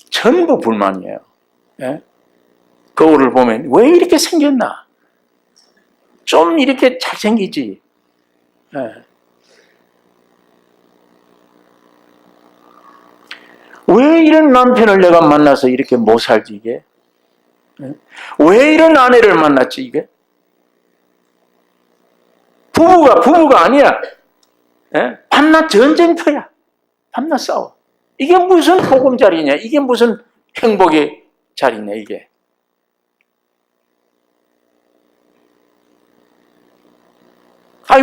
전부 불만이에요. 예? 거울을 보면 왜 이렇게 생겼나? 좀 이렇게 잘생기지. 예. 왜 이런 남편을 내가 만나서 이렇게 못 살지 이게? 예? 왜 이런 아내를 만났지 이게? 부부가 아니야. 예? 밤낮 전쟁터야. 밤낮 싸워. 이게 무슨 보금자리냐? 이게 무슨 행복의 자리냐 이게?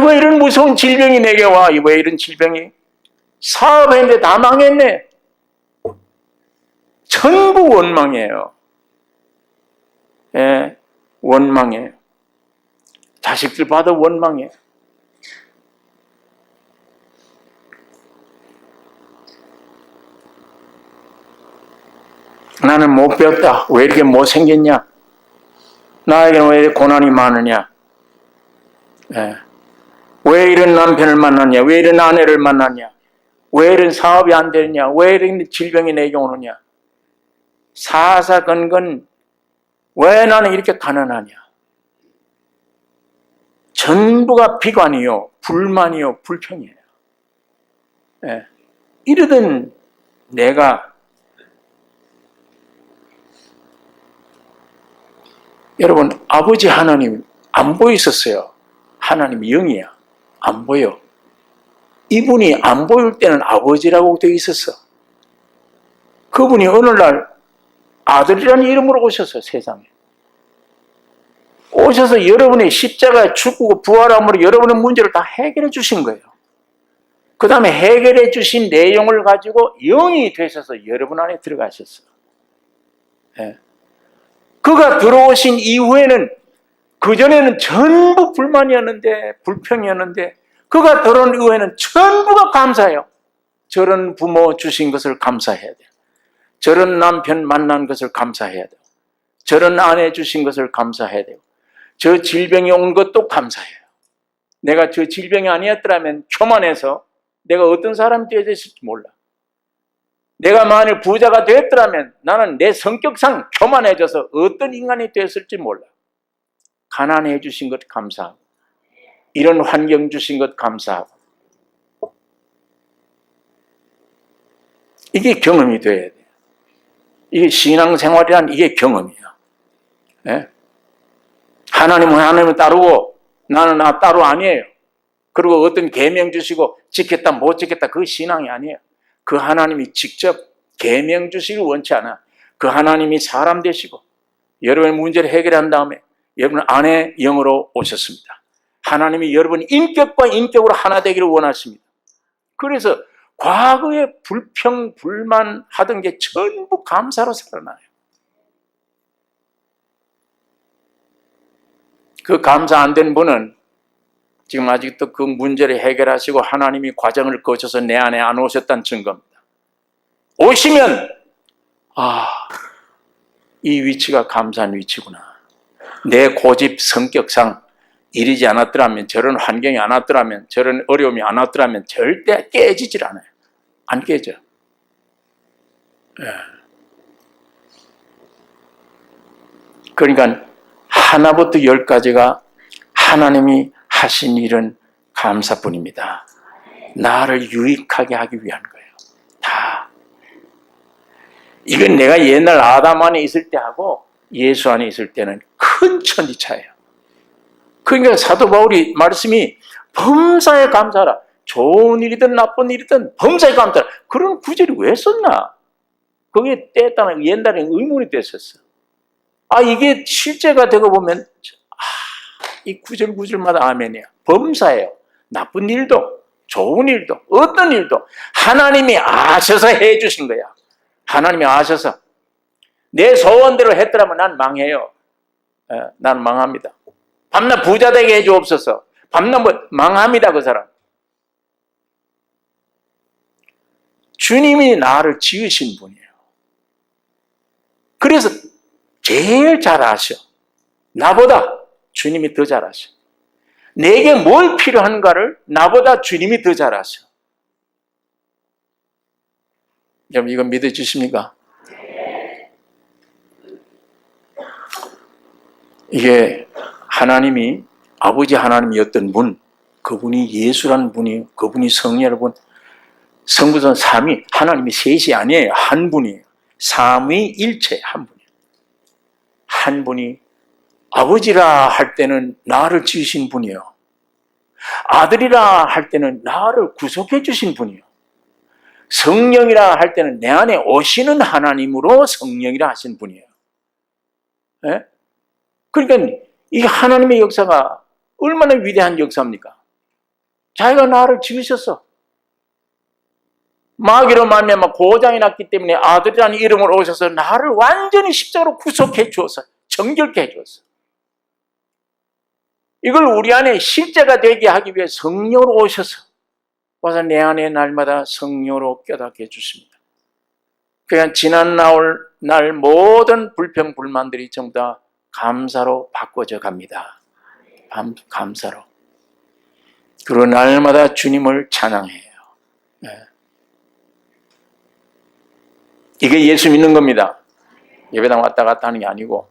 왜 이런 무서운 질병이 내게 와? 왜 이런 질병이? 사업했는데 다 망했네. 전부 원망이에요. 예, 원망이에요. 자식들 봐도 원망이에요. 나는 못 배웠다. 왜 이렇게 못생겼냐? 나에게는 왜 이렇게 고난이 많으냐? 예. 왜 이런 남편을 만났냐? 왜 이런 아내를 만났냐? 왜 이런 사업이 안 되느냐? 왜 이런 질병이 내게 오느냐? 사사건건 왜 나는 이렇게 가난하냐? 전부가 비관이요, 불만이요, 불평이에요. 예. 이러던 내가 여러분 아버지 하나님 안 보이셨어요. 하나님 영이야. 안 보여. 이분이 안 보일 때는 아버지라고 되어 있었어. 그분이 어느 날 아들이라는 이름으로 오셔서 세상에 오셔서 여러분의 십자가에 죽고 부활함으로 여러분의 문제를 다 해결해 주신 거예요. 그 다음에 해결해 주신 내용을 가지고 영이 되셔서 여러분 안에 들어가셨어. 예. 그가 들어오신 이후에는 그전에는 전부 불만이었는데 불평이었는데 그가 들어온 이후에는 전부가 감사해요. 저런 부모 주신 것을 감사해야 돼요. 저런 남편 만난 것을 감사해야 돼요. 저런 아내 주신 것을 감사해야 돼요. 저 질병이 온 것도 감사해요. 내가 저 질병이 아니었더라면 교만해서 내가 어떤 사람이 되었을지 몰라. 내가 만일 부자가 되었더라면 나는 내 성격상 교만해져서 어떤 인간이 되었을지 몰라. 가난해 주신 것 감사하고 이런 환경 주신 것 감사하고 이게 경험이 돼야 돼요. 이게 신앙생활이란 이게 경험이야. 예? 하나님은 하나님을 따르고 나는 나 따로 아니에요. 그리고 어떤 계명 주시고 지켰다 못 지켰다 그 신앙이 아니에요. 그 하나님이 직접 계명 주시길 원치 않아. 그 하나님이 사람 되시고 여러분의 문제를 해결한 다음에 여러분 안에 영으로 오셨습니다. 하나님이 여러분 인격과 인격으로 하나 되기를 원하십니다. 그래서 과거에 불평, 불만 하던 게 전부 감사로 살아나요. 그 감사 안 된 분은 지금 아직도 그 문제를 해결하시고 하나님이 과정을 거쳐서 내 안에 안 오셨다는 증거입니다. 오시면 이 위치가 감사한 위치구나. 내 고집 성격상 이러지 않았더라면 저런 환경이 안 왔더라면 저런 어려움이 안 왔더라면 절대 깨지질 않아요. 안 깨져. 예. 그러니까 하나부터 열까지가 하나님이 하신 일은 감사뿐입니다. 나를 유익하게 하기 위한 거예요. 다. 이건 내가 옛날 아담 안에 있을 때하고 예수 안에 있을 때는 큰 천지차예요. 그러니까 사도 바울이 말씀이 범사에 감사하라. 좋은 일이든 나쁜 일이든 범사에 감사하라. 그런 구절이 왜 썼나? 그게 때에 따라 옛날에 의문이 됐었어. 이게 실제가 되고 보면 이 구절마다 아멘이야. 범사예요. 나쁜 일도 좋은 일도 어떤 일도 하나님이 아셔서 해주신 거야. 하나님이 아셔서 내 소원대로 했더라면 난 망해요. 난 망합니다. 밤낮 부자 되게 해주옵소서. 밤낮 망합니다. 그 사람. 주님이 나를 지으신 분이에요. 그래서 제일 잘 아셔. 나보다 주님이 더 잘 아셔. 내게 뭘 필요한가를 나보다 주님이 더 잘 아셔. 여러분 이거 믿어주십니까? 이게 하나님이 아버지 하나님이었던 분, 그분이 예수라는 분이 그분이 성령이라는 분, 성부전 삼위, 하나님이 셋이 아니에요. 한 분이에요. 삼위일체 한 분이에요. 한 분이 아버지라 할 때는 나를 지으신 분이에요. 아들이라 할 때는 나를 구속해 주신 분이에요. 성령이라 할 때는 내 안에 오시는 하나님으로 성령이라 하신 분이에요. 네? 그러니까 이 하나님의 역사가 얼마나 위대한 역사입니까? 자기가 나를 지으셨어. 마귀로 말미암아 고장이 났기 때문에 아들이라는 이름으로 오셔서 나를 완전히 십자가로 구속해 주었어. 정결케 해 주었어. 이걸 우리 안에 실제가 되게 하기 위해 성령으로 오셔서 와서 내 안에 날마다 성령으로 깨닫게 해주십니다. 그냥 지난 날 모든 불평, 불만들이 전부 다 감사로 바꿔져 갑니다. 감사로. 그리고 날마다 주님을 찬양해요. 이게 예수 믿는 겁니다. 예배당 왔다 갔다 하는 게 아니고.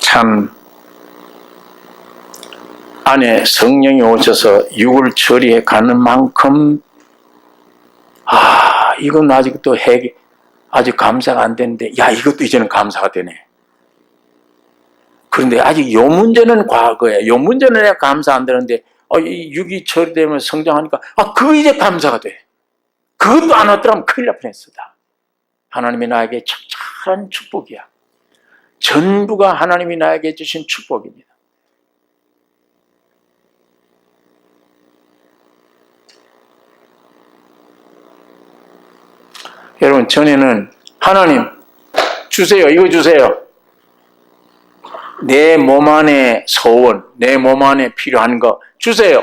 참 안에 성령이 오셔서 육을 처리해 가는 만큼 이건 아직도 아직 감사가 안 되는데 이것도 이제는 감사가 되네. 그런데 아직 요 문제는 과거에, 요 문제는 내가 감사 안 되는데 이 육이 처리되면 성장하니까 그거 이제 감사가 돼. 그것도 안 왔더라면 큰일 날 뻔했었다. 하나님이 나에게 적절한 축복이야. 전부가 하나님이 나에게 주신 축복입니다. 여러분, 전에는 하나님 주세요, 이거 주세요. 내 몸 안에 소원, 내 몸 안에 필요한 거 주세요.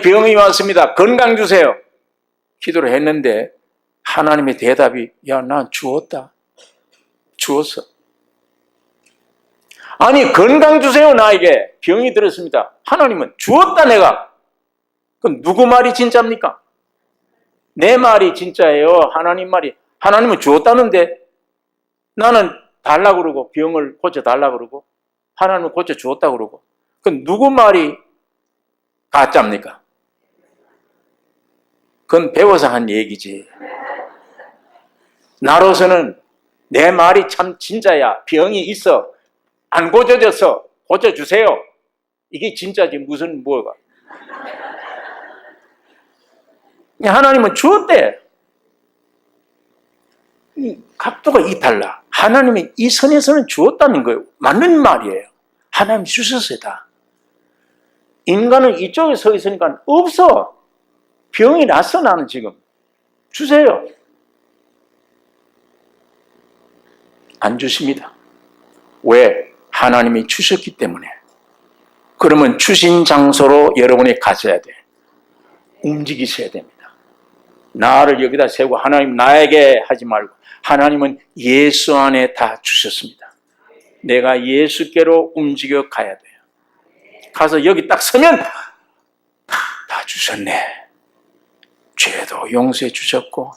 병이 왔습니다. 건강 주세요. 기도를 했는데 하나님의 대답이 난 주었다. 주었어. 건강 주세요. 나에게 병이 들었습니다. 하나님은 주었다 내가. 그럼 누구 말이 진짜입니까? 내 말이 진짜예요? 하나님 말이? 하나님은 주었다는데 나는 달라고 그러고 병을 고쳐달라고 그러고 하나님은 고쳐주었다고 그러고 그럼 누구 말이 가짜입니까? 그건 배워서 한 얘기지. 나로서는 내 말이 참 진짜야. 병이 있어. 안 고쳐져서 고쳐주세요. 이게 진짜지 무슨 뭐가. 하나님은 주었대. 이 각도가 달라. 하나님이 이 선에서는 주었다는 거예요. 맞는 말이에요. 하나님 주셨어요 다. 인간은 이쪽에 서 있으니까 없어. 병이 났어 나는 지금. 주세요. 안 주십니다. 왜? 하나님이 주셨기 때문에. 그러면 주신 장소로 여러분이 가셔야 돼. 움직이셔야 됩니다. 나를 여기다 세우고 하나님 나에게 하지 말고 하나님은 예수 안에 다 주셨습니다. 내가 예수께로 움직여 가야 돼요. 가서 여기 딱 서면 다 주셨네. 죄도 용서해 주셨고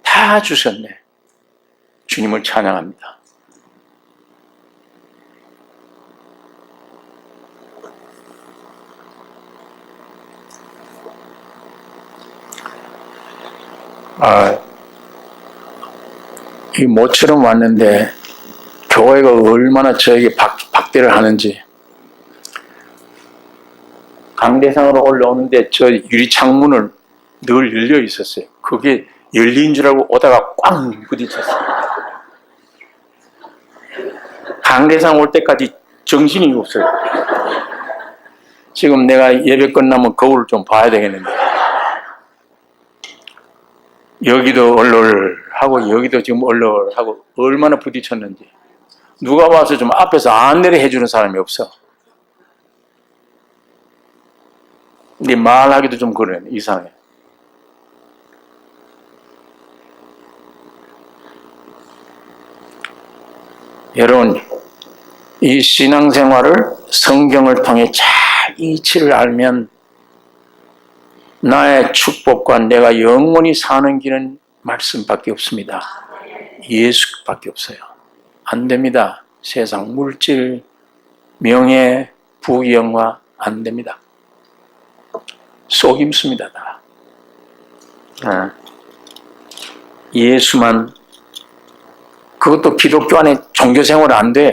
다 주셨네. 주님을 찬양합니다. 이 모처럼 왔는데 교회가 얼마나 저에게 박대를 하는지. 강대상으로 올라오는데 저 유리 창문을 늘 열려 있었어요. 그게 열린 줄 알고 오다가 꽝 부딪혔어요. 강대상 올 때까지 정신이 없어요. 지금 내가 예배 끝나면 거울을 좀 봐야 되겠는데 여기도 얼얼하고 여기도 지금 얼얼하고 얼마나 부딪혔는지. 누가 와서 좀 앞에서 안내를 해주는 사람이 없어. 근데 말하기도 좀 그래. 이상해. 여러분, 이 신앙생활을 성경을 통해 잘 이치를 알면 나의 축복과 내가 영원히 사는 길은 말씀밖에 없습니다. 예수밖에 없어요. 안 됩니다. 세상 물질, 명예, 부영화 안 됩니다. 속임수입니다. 다. 예수만. 그것도 기독교 안에 종교생활 안 돼요.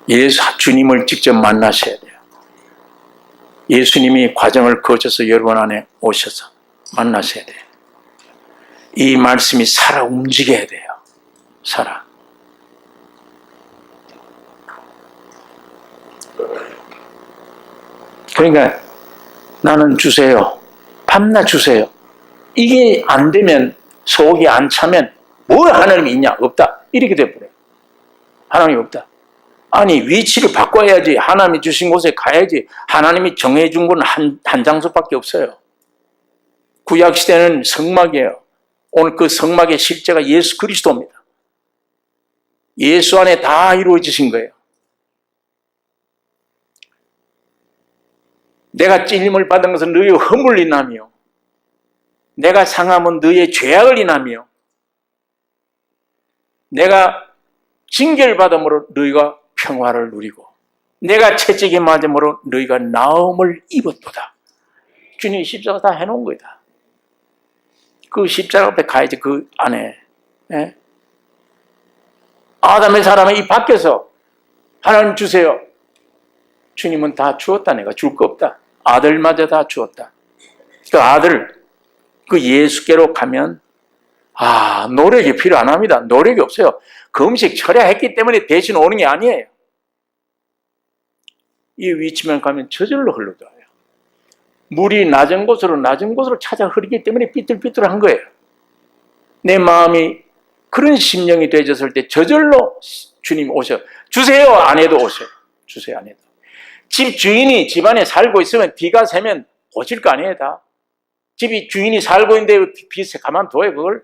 예수 주님을 직접 만나셔야 돼요. 예수님이 과정을 거쳐서 여러분 안에 오셔서 만나셔야 돼요. 이 말씀이 살아 움직여야 돼요. 살아. 그러니까 나는 주세요. 밤낮 주세요. 이게 안 되면, 속이 안 차면 뭘 하나님이 있냐? 없다. 이렇게 돼버려요. 하나님이 없다. 아니, 위치를 바꿔야지. 하나님이 주신 곳에 가야지. 하나님이 정해준 건 한 장소밖에 없어요. 구약시대는 성막이에요. 오늘 그 성막의 실제가 예수 그리스도입니다. 예수 안에 다 이루어지신 거예요. 내가 찔림을 받은 것은 너희 허물을 인하며, 내가 상함은 너희의 죄악을 인하며, 내가 징계를 받음으로 너희가 평화를 누리고, 내가 채찍에 맞음으로 너희가 나음을 입었도다. 주님이 십자가 다 해놓은 거다. 그 십자가 앞에 가야지. 그 안에. 예? 아담의 사람은 이 밖에서 하나님 주세요. 주님은 다 주었다. 내가 줄 거 없다. 아들마저 다 주었다. 그 아들, 그 예수께로 가면 노력이 필요 안 합니다. 노력이 없어요. 그 음식 철야했기 때문에 대신 오는 게 아니에요. 이 위치만 가면 저절로 흘러들어요. 물이 낮은 곳으로 찾아 흐르기 때문에 삐뚤삐뚤한 거예요. 내 마음이 그런 심령이 되어졌을 때 저절로 주님 오셔. 주세요 안 해도 오셔요. 주세요 안 해도. 집 주인이 집안에 살고 있으면 비가 새면 오실 거 아니에요. 다. 집이 주인이 살고 있는데 비 가만둬요 그걸.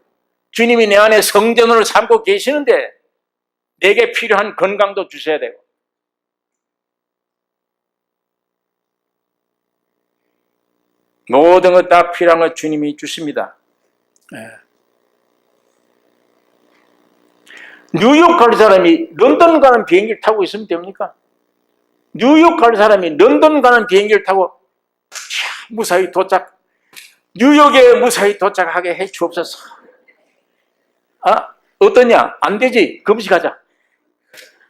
주님이 내 안에 성전으로 삼고 계시는데 내게 필요한 건강도 주셔야 되고, 모든 것 다 필요한 것 주님이 주십니다. 뉴욕 갈 사람이 런던 가는 비행기를 타고 있으면 됩니까? 뉴욕 갈 사람이 런던 가는 비행기를 타고 무사히 도착, 뉴욕에 무사히 도착하게 해 주옵소서. 어떠냐? 안 되지. 금식하자.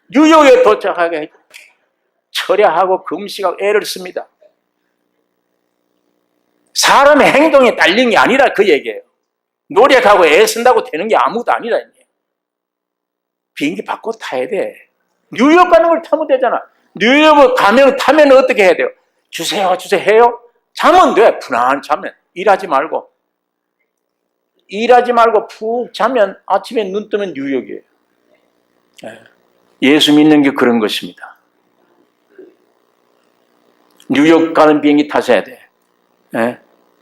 뉴욕에 도착하게 해. 철야하고 금식하고 애를 씁니다. 사람의 행동에 딸린 게 아니라 그 얘기예요. 노력하고 애쓴다고 되는 게 아무것도 아니라. 비행기 바꿔 타야 돼. 뉴욕 가는 걸 타면 되잖아. 뉴욕 타면 어떻게 해야 돼요? 주세요 해요? 자면 돼. 편안히 자면. 일하지 말고 푹 자면 아침에 눈 뜨면 뉴욕이에요. 예수 믿는 게 그런 것입니다. 뉴욕 가는 비행기 타셔야 돼.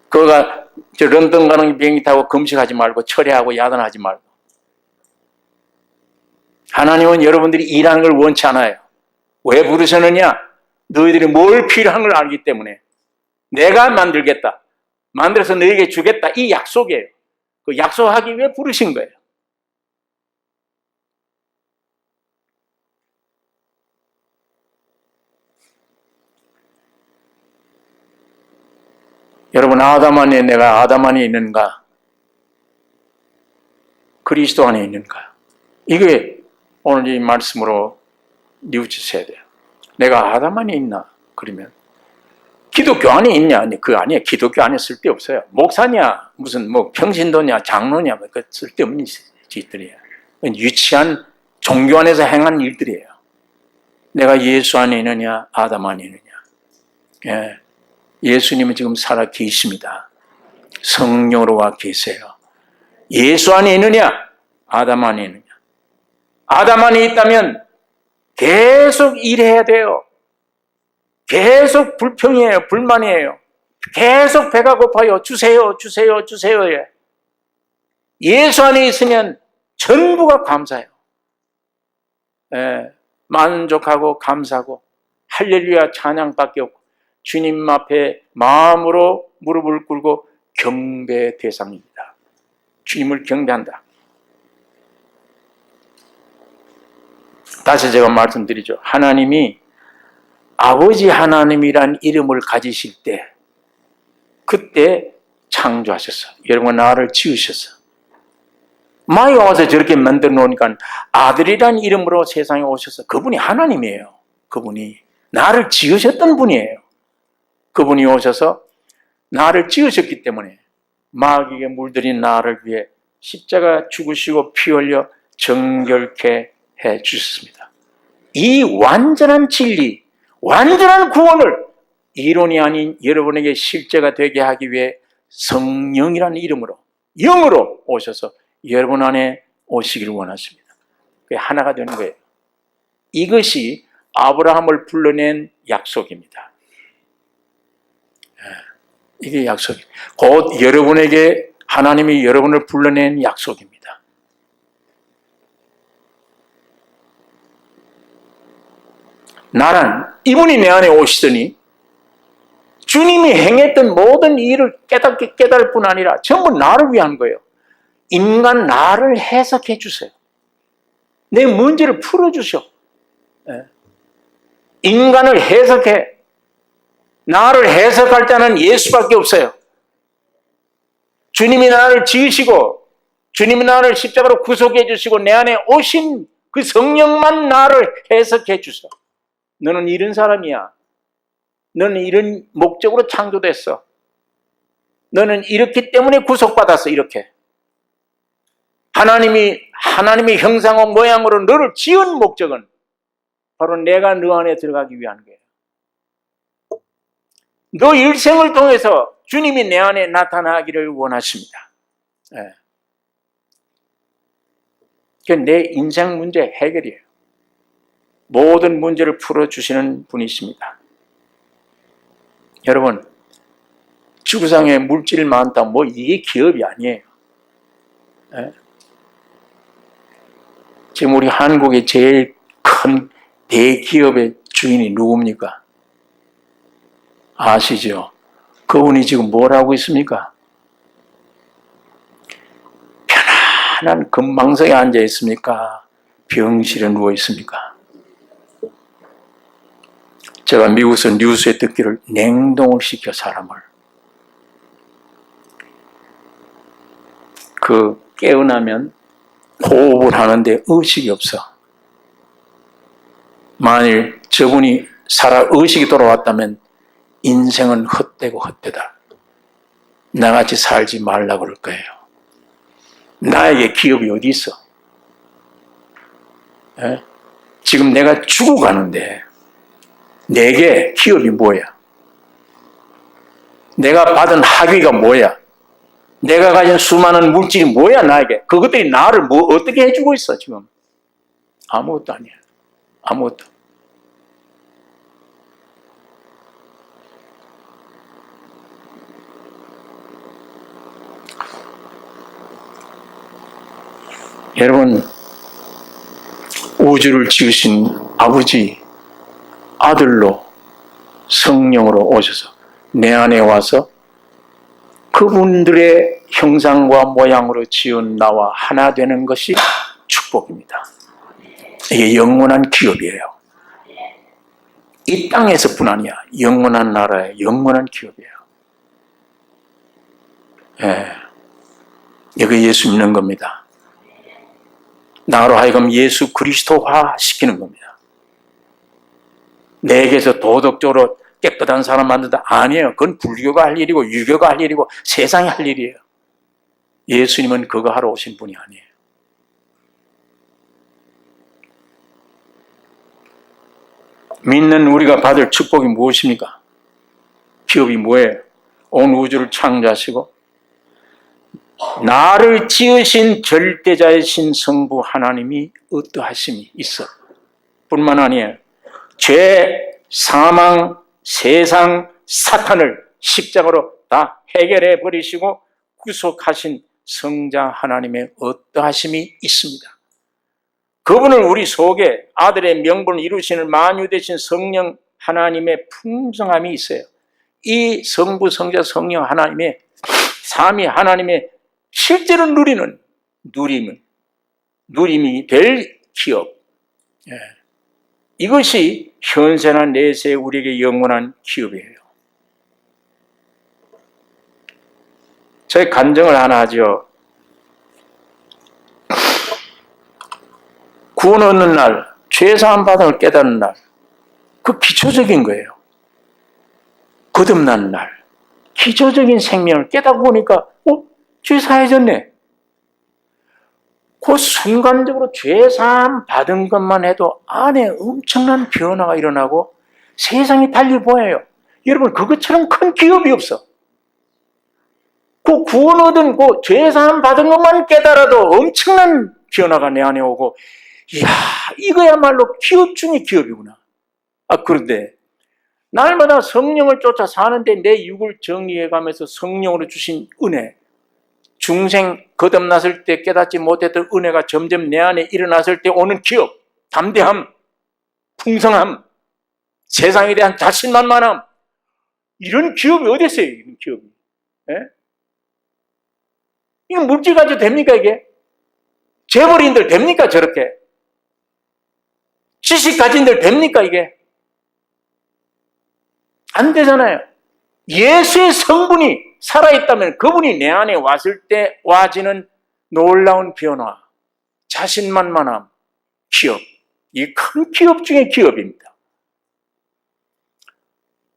그거가 런던 가는 비행기 타고 금식하지 말고 철야하고 야단하지 말고. 하나님은 여러분들이 일하는 걸 원치 않아요. 왜 부르셨느냐? 너희들이 뭘 필요한 걸 알기 때문에. 내가 만들겠다. 만들어서 너희에게 주겠다. 이 약속이에요. 그 약속하기 위해 부르신 거예요. 여러분, 아담 안에 내가 아담 안에 있는가? 그리스도 안에 있는가? 이게 오늘 이 말씀으로 뉘우치셔야 돼요. 내가 아담 안에 있나? 그러면 기독교 안에 있냐? 아니, 그 아니에요. 기독교 안에 쓸데없어요. 목사냐? 무슨 평신도냐? 장로냐? 그 쓸데없는 짓들이에요. 유치한 종교 안에서 행한 일들이에요. 내가 예수 안에 있느냐? 아담 안에 있느냐? 예. 예수님은 지금 살아 계십니다. 성령으로 와 계세요. 예수 안에 있느냐? 아담 안에 있느냐? 아담 안에 있다면 계속 일해야 돼요. 계속 불평이에요. 불만이에요. 계속 배가 고파요. 주세요. 예수 안에 있으면 전부가 감사해요. 만족하고 감사하고 할렐루야 찬양밖에 없고 주님 앞에 마음으로 무릎을 꿇고 경배 대상입니다. 주님을 경배한다. 다시 제가 말씀드리죠. 하나님이 아버지 하나님이란 이름을 가지실 때 그때 창조하셨어. 여러분 나를 지으셨어. 마이 와서 저렇게 만들어 놓으니까 아들이란 이름으로 세상에 오셔서 그분이 하나님이에요. 그분이 나를 지으셨던 분이에요. 그분이 오셔서 나를 지으셨기 때문에 마귀에게 물들인 나를 위해 십자가 죽으시고 피 흘려 정결케 해 주셨습니다. 이 완전한 진리, 완전한 구원을 이론이 아닌 여러분에게 실제가 되게 하기 위해 성령이라는 이름으로 영으로 오셔서 여러분 안에 오시기를 원하십니다. 그게 하나가 되는 거예요. 이것이 아브라함을 불러낸 약속입니다. 이게 약속입니다. 곧 여러분에게 하나님이 여러분을 불러낸 약속입니다. 나는 이분이 내 안에 오시더니 주님이 행했던 모든 일을 깨달을 뿐 아니라 전부 나를 위한 거예요. 인간 나를 해석해 주세요. 내 문제를 풀어주셔. 인간을 해석해. 나를 해석할 자는 예수밖에 없어요. 주님이 나를 지으시고 주님이 나를 십자가로 구속해 주시고 내 안에 오신 그 성령만 나를 해석해 주셔. 너는 이런 사람이야. 너는 이런 목적으로 창조됐어. 너는 이렇기 때문에 구속받았어. 이렇게. 하나님의 형상과 모양으로 너를 지은 목적은 바로 내가 너 안에 들어가기 위한 거예요. 너 일생을 통해서 주님이 내 안에 나타나기를 원하십니다. 그게 내 인생 문제 해결이에요. 모든 문제를 풀어주시는 분이십니다. 여러분, 지구상에 물질 많다, 이게 기업이 아니에요. 지금 우리 한국의 제일 큰 대기업의 주인이 누굽니까? 아시죠? 그분이 지금 뭘 하고 있습니까? 편안한 금방석에 앉아 있습니까? 병실에 누워 있습니까? 제가 미국에서 뉴스에 듣기를 냉동을 시켜 사람을. 깨어나면 호흡을 하는데 의식이 없어. 만일 저분이 의식이 돌아왔다면 인생은 헛되고 헛되다. 나같이 살지 말라 그럴 거예요. 나에게 기업이 어디 있어? 지금 내가 죽어가는데 내게 기업이 뭐야? 내가 받은 학위가 뭐야? 내가 가진 수많은 물질이 뭐야 나에게? 그것들이 나를 어떻게 해주고 있어 지금? 아무것도 아니야. 아무것도. 여러분, 우주를 지으신 아버지, 아들로 성령으로 오셔서 내 안에 와서 그분들의 형상과 모양으로 지은 나와 하나 되는 것이 축복입니다. 이게 영원한 기업이에요. 이 땅에서뿐 아니야. 영원한 나라의 영원한 기업이에요. 이게 예수 믿는 겁니다. 나로 하여금 예수 그리스도화 시키는 겁니다. 내게서 도덕적으로 깨끗한 사람 만든다? 아니에요. 그건 불교가 할 일이고 유교가 할 일이고 세상이 할 일이에요. 예수님은 그거 하러 오신 분이 아니에요. 믿는 우리가 받을 축복이 무엇입니까? 기업이 뭐예요? 온 우주를 창조하시고 나를 지으신 절대자이신 성부 하나님이 어떠하심이 있어. 뿐만 아니에요. 죄, 사망, 세상, 사탄을 십자가로 다 해결해 버리시고 구속하신 성자 하나님의 어떠하심이 있습니다. 그분을 우리 속에 아들의 명분을 이루시는 만유 되신 성령 하나님의 풍성함이 있어요. 이 성부, 성자, 성령 하나님의 삼위 하나님의 실제로 누림이 될 기업. 이것이 현세나 내세 우리에게 영원한 기업이에요. 저희 간증을 하나 하죠. 구원 얻는 날, 죄사함 받음을 깨닫는 날, 그 기초적인 거예요. 거듭난 날, 기초적인 생명을 깨닫고 보니까 죄 사해졌네. 그 순간적으로 죄사함 받은 것만 해도 안에 엄청난 변화가 일어나고 세상이 달리 보여요. 여러분, 그것처럼 큰 기업이 없어. 그 구원 얻은 그 죄사함 받은 것만 깨달아도 엄청난 변화가 내 안에 오고, 이야, 이거야말로 기업 중에 기업이구나. 그런데 날마다 성령을 쫓아 사는데 내 육을 정리해가면서 성령으로 주신 은혜, 중생 거듭났을 때 깨닫지 못했던 은혜가 점점 내 안에 일어났을 때 오는 기업, 담대함, 풍성함, 세상에 대한 자신만만함, 이런 기업이 어디 있어요? 이런 기업이. 예? 이건 물질 가지고 됩니까, 이게? 재벌인들 됩니까, 저렇게? 지식 가진들 됩니까, 이게? 안 되잖아요. 예수의 성분이 살아있다면 그분이 내 안에 왔을 때 와지는 놀라운 변화, 자신만만함, 기업. 이 큰 기업 중에 기업입니다.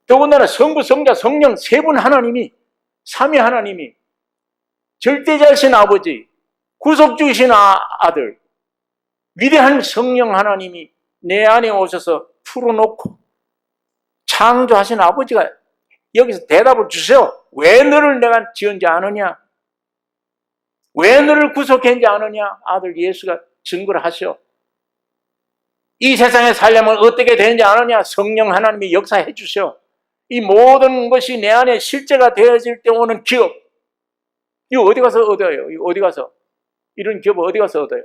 더군다나 성부, 성자, 성령 세 분 하나님이, 삼위 하나님이 절대자이신 아버지, 구속주이신 아들, 위대한 성령 하나님이 내 안에 오셔서 풀어놓고 창조하신 아버지가 여기서 대답을 주세요. 왜 너를 내가 지은지 아느냐? 왜 너를 구속했는지 아느냐? 아들 예수가 증거를 하셔. 이 세상에 살려면 어떻게 되는지 아느냐? 성령 하나님이 역사해 주셔. 이 모든 것이 내 안에 실제가 되어질 때 오는 기업. 이거 어디 가서 얻어요? 이거 어디 가서? 이런 기업 어디 가서 얻어요?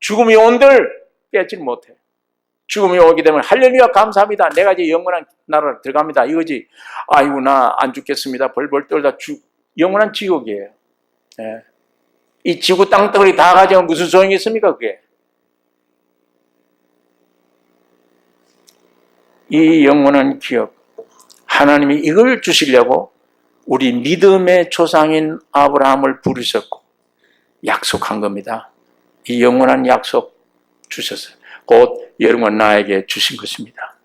죽음이 온들 뺏질 못해. 죽음이 오게 되면 할렐루야 감사합니다. 내가 이제 영원한 나라로 들어갑니다. 이거지. 아이고 나 안 죽겠습니다. 벌벌 떨다 영원한 지옥이에요. 예. 이 지구 땅덩어리 다 가지면 무슨 소용이 있습니까 그게? 이 영원한 기업, 하나님이 이걸 주시려고 우리 믿음의 조상인 아브라함을 부르셨고 약속한 겁니다. 이 영원한 약속 주셨어요. 곧 여러분과 나에게 주신 것입니다.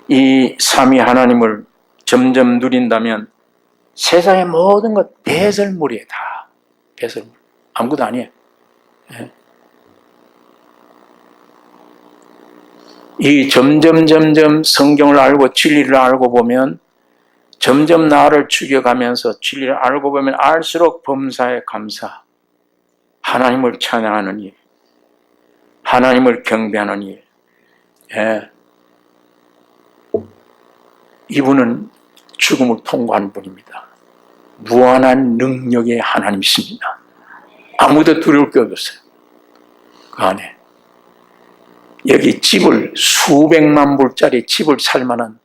이 삼위 하나님을 점점 누린다면 세상의 모든 것 배설물이에요. 다 배설물. 아무것도 아니에요. 네. 이 점점 성경을 알고 진리를 알고 보면 점점 나를 죽여가면서 진리를 알고 보면 알수록 범사에 감사, 하나님을 찬양하는 일, 하나님을 경배하는 일. 예. 이분은 죽음을 통과한 분입니다. 무한한 능력의 하나님이십니다. 아무도 두려울 게 없어요. 그 안에. 여기 집을 수백만 불짜리 집을 살 만한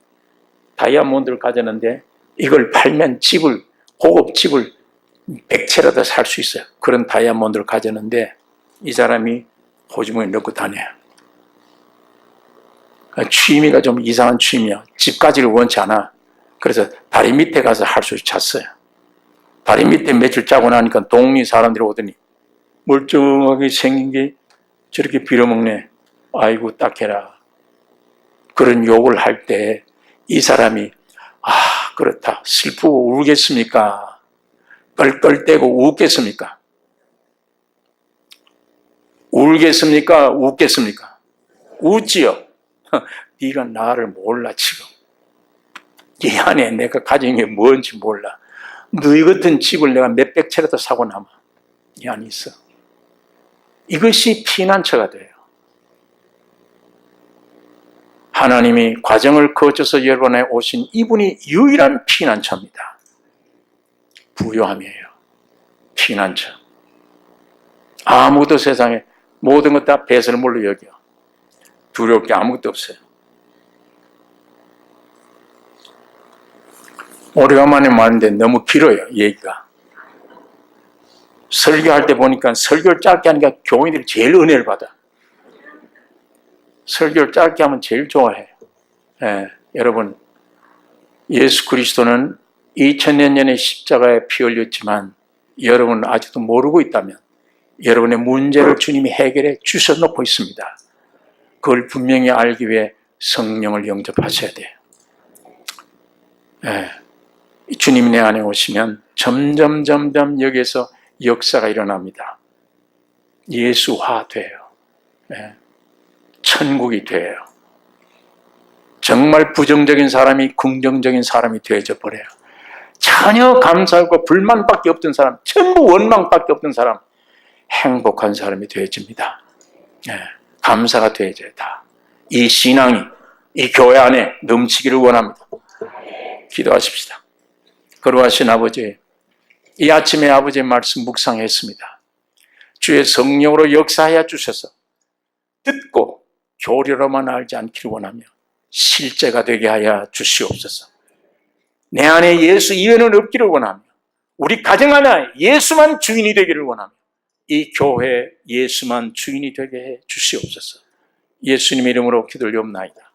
다이아몬드를 가졌는데 이걸 팔면 집을, 고급 집을 100채라도 살 수 있어요. 그런 다이아몬드를 가졌는데 이 사람이 호주머니에 넣고 다녀요. 취미가 좀 이상한 취미야. 집까지를 원치 않아. 그래서 다리 밑에 가서 할 수 잤어요. 다리 밑에 며칠 자고 나니까 동네 사람들이 오더니 멀쩡하게 생긴 게 저렇게 빌어먹네. 아이고 딱해라. 그런 욕을 할 때 이 사람이 그렇다. 슬프고 울겠습니까? 껄껄대고 웃겠습니까? 울겠습니까? 웃겠습니까? 웃지요. 네가 나를 몰라 지금. 이 안에 내가 가진 게 뭔지 몰라. 너희 같은 집을 내가 몇백 채라도 사고 남아. 이 안에 있어. 이것이 피난처가 돼요. 하나님이 과정을 거쳐서 여러분에 오신 이분이 유일한 피난처입니다. 부요함이에요. 피난처. 아무도 세상에 모든 것 다 배설물로 여겨. 두려울 게 아무것도 없어요. 오래간만에 말하는데 너무 길어요, 얘기가. 설교할 때 보니까 설교를 짧게 하니까 교인들이 제일 은혜를 받아. 설교를 짧게 하면 제일 좋아해요. 예, 여러분, 예수 그리스도는 2000년 전에 십자가에 피 흘렸지만 여러분 아직도 모르고 있다면 여러분의 문제를 주님이 해결해 주셔놓고 있습니다. 그걸 분명히 알기 위해 성령을 영접하셔야 돼요. 예, 주님이 내 안에 오시면 점점 여기에서 역사가 일어납니다. 예수화 돼요. 예, 천국이 돼요. 정말 부정적인 사람이 긍정적인 사람이 되어져 버려요. 전혀 감사하고 불만밖에 없던 사람, 전부 원망밖에 없던 사람, 행복한 사람이 되어집니다. 감사가 되어져야 다. 이 신앙이 이 교회 안에 넘치기를 원합니다. 기도하십시다. 거룩하신 아버지, 이 아침에 아버지의 말씀 묵상했습니다. 주의 성령으로 역사하여 주셔서 듣고 교리로만 알지 않기를 원하며 실제가 되게 하여 주시옵소서. 내 안에 예수 이외는 없기를 원하며 우리 가정 안에 예수만 주인이 되기를 원하며 이 교회 예수만 주인이 되게 해 주시옵소서. 예수님의 이름으로 기도를 옵나이다.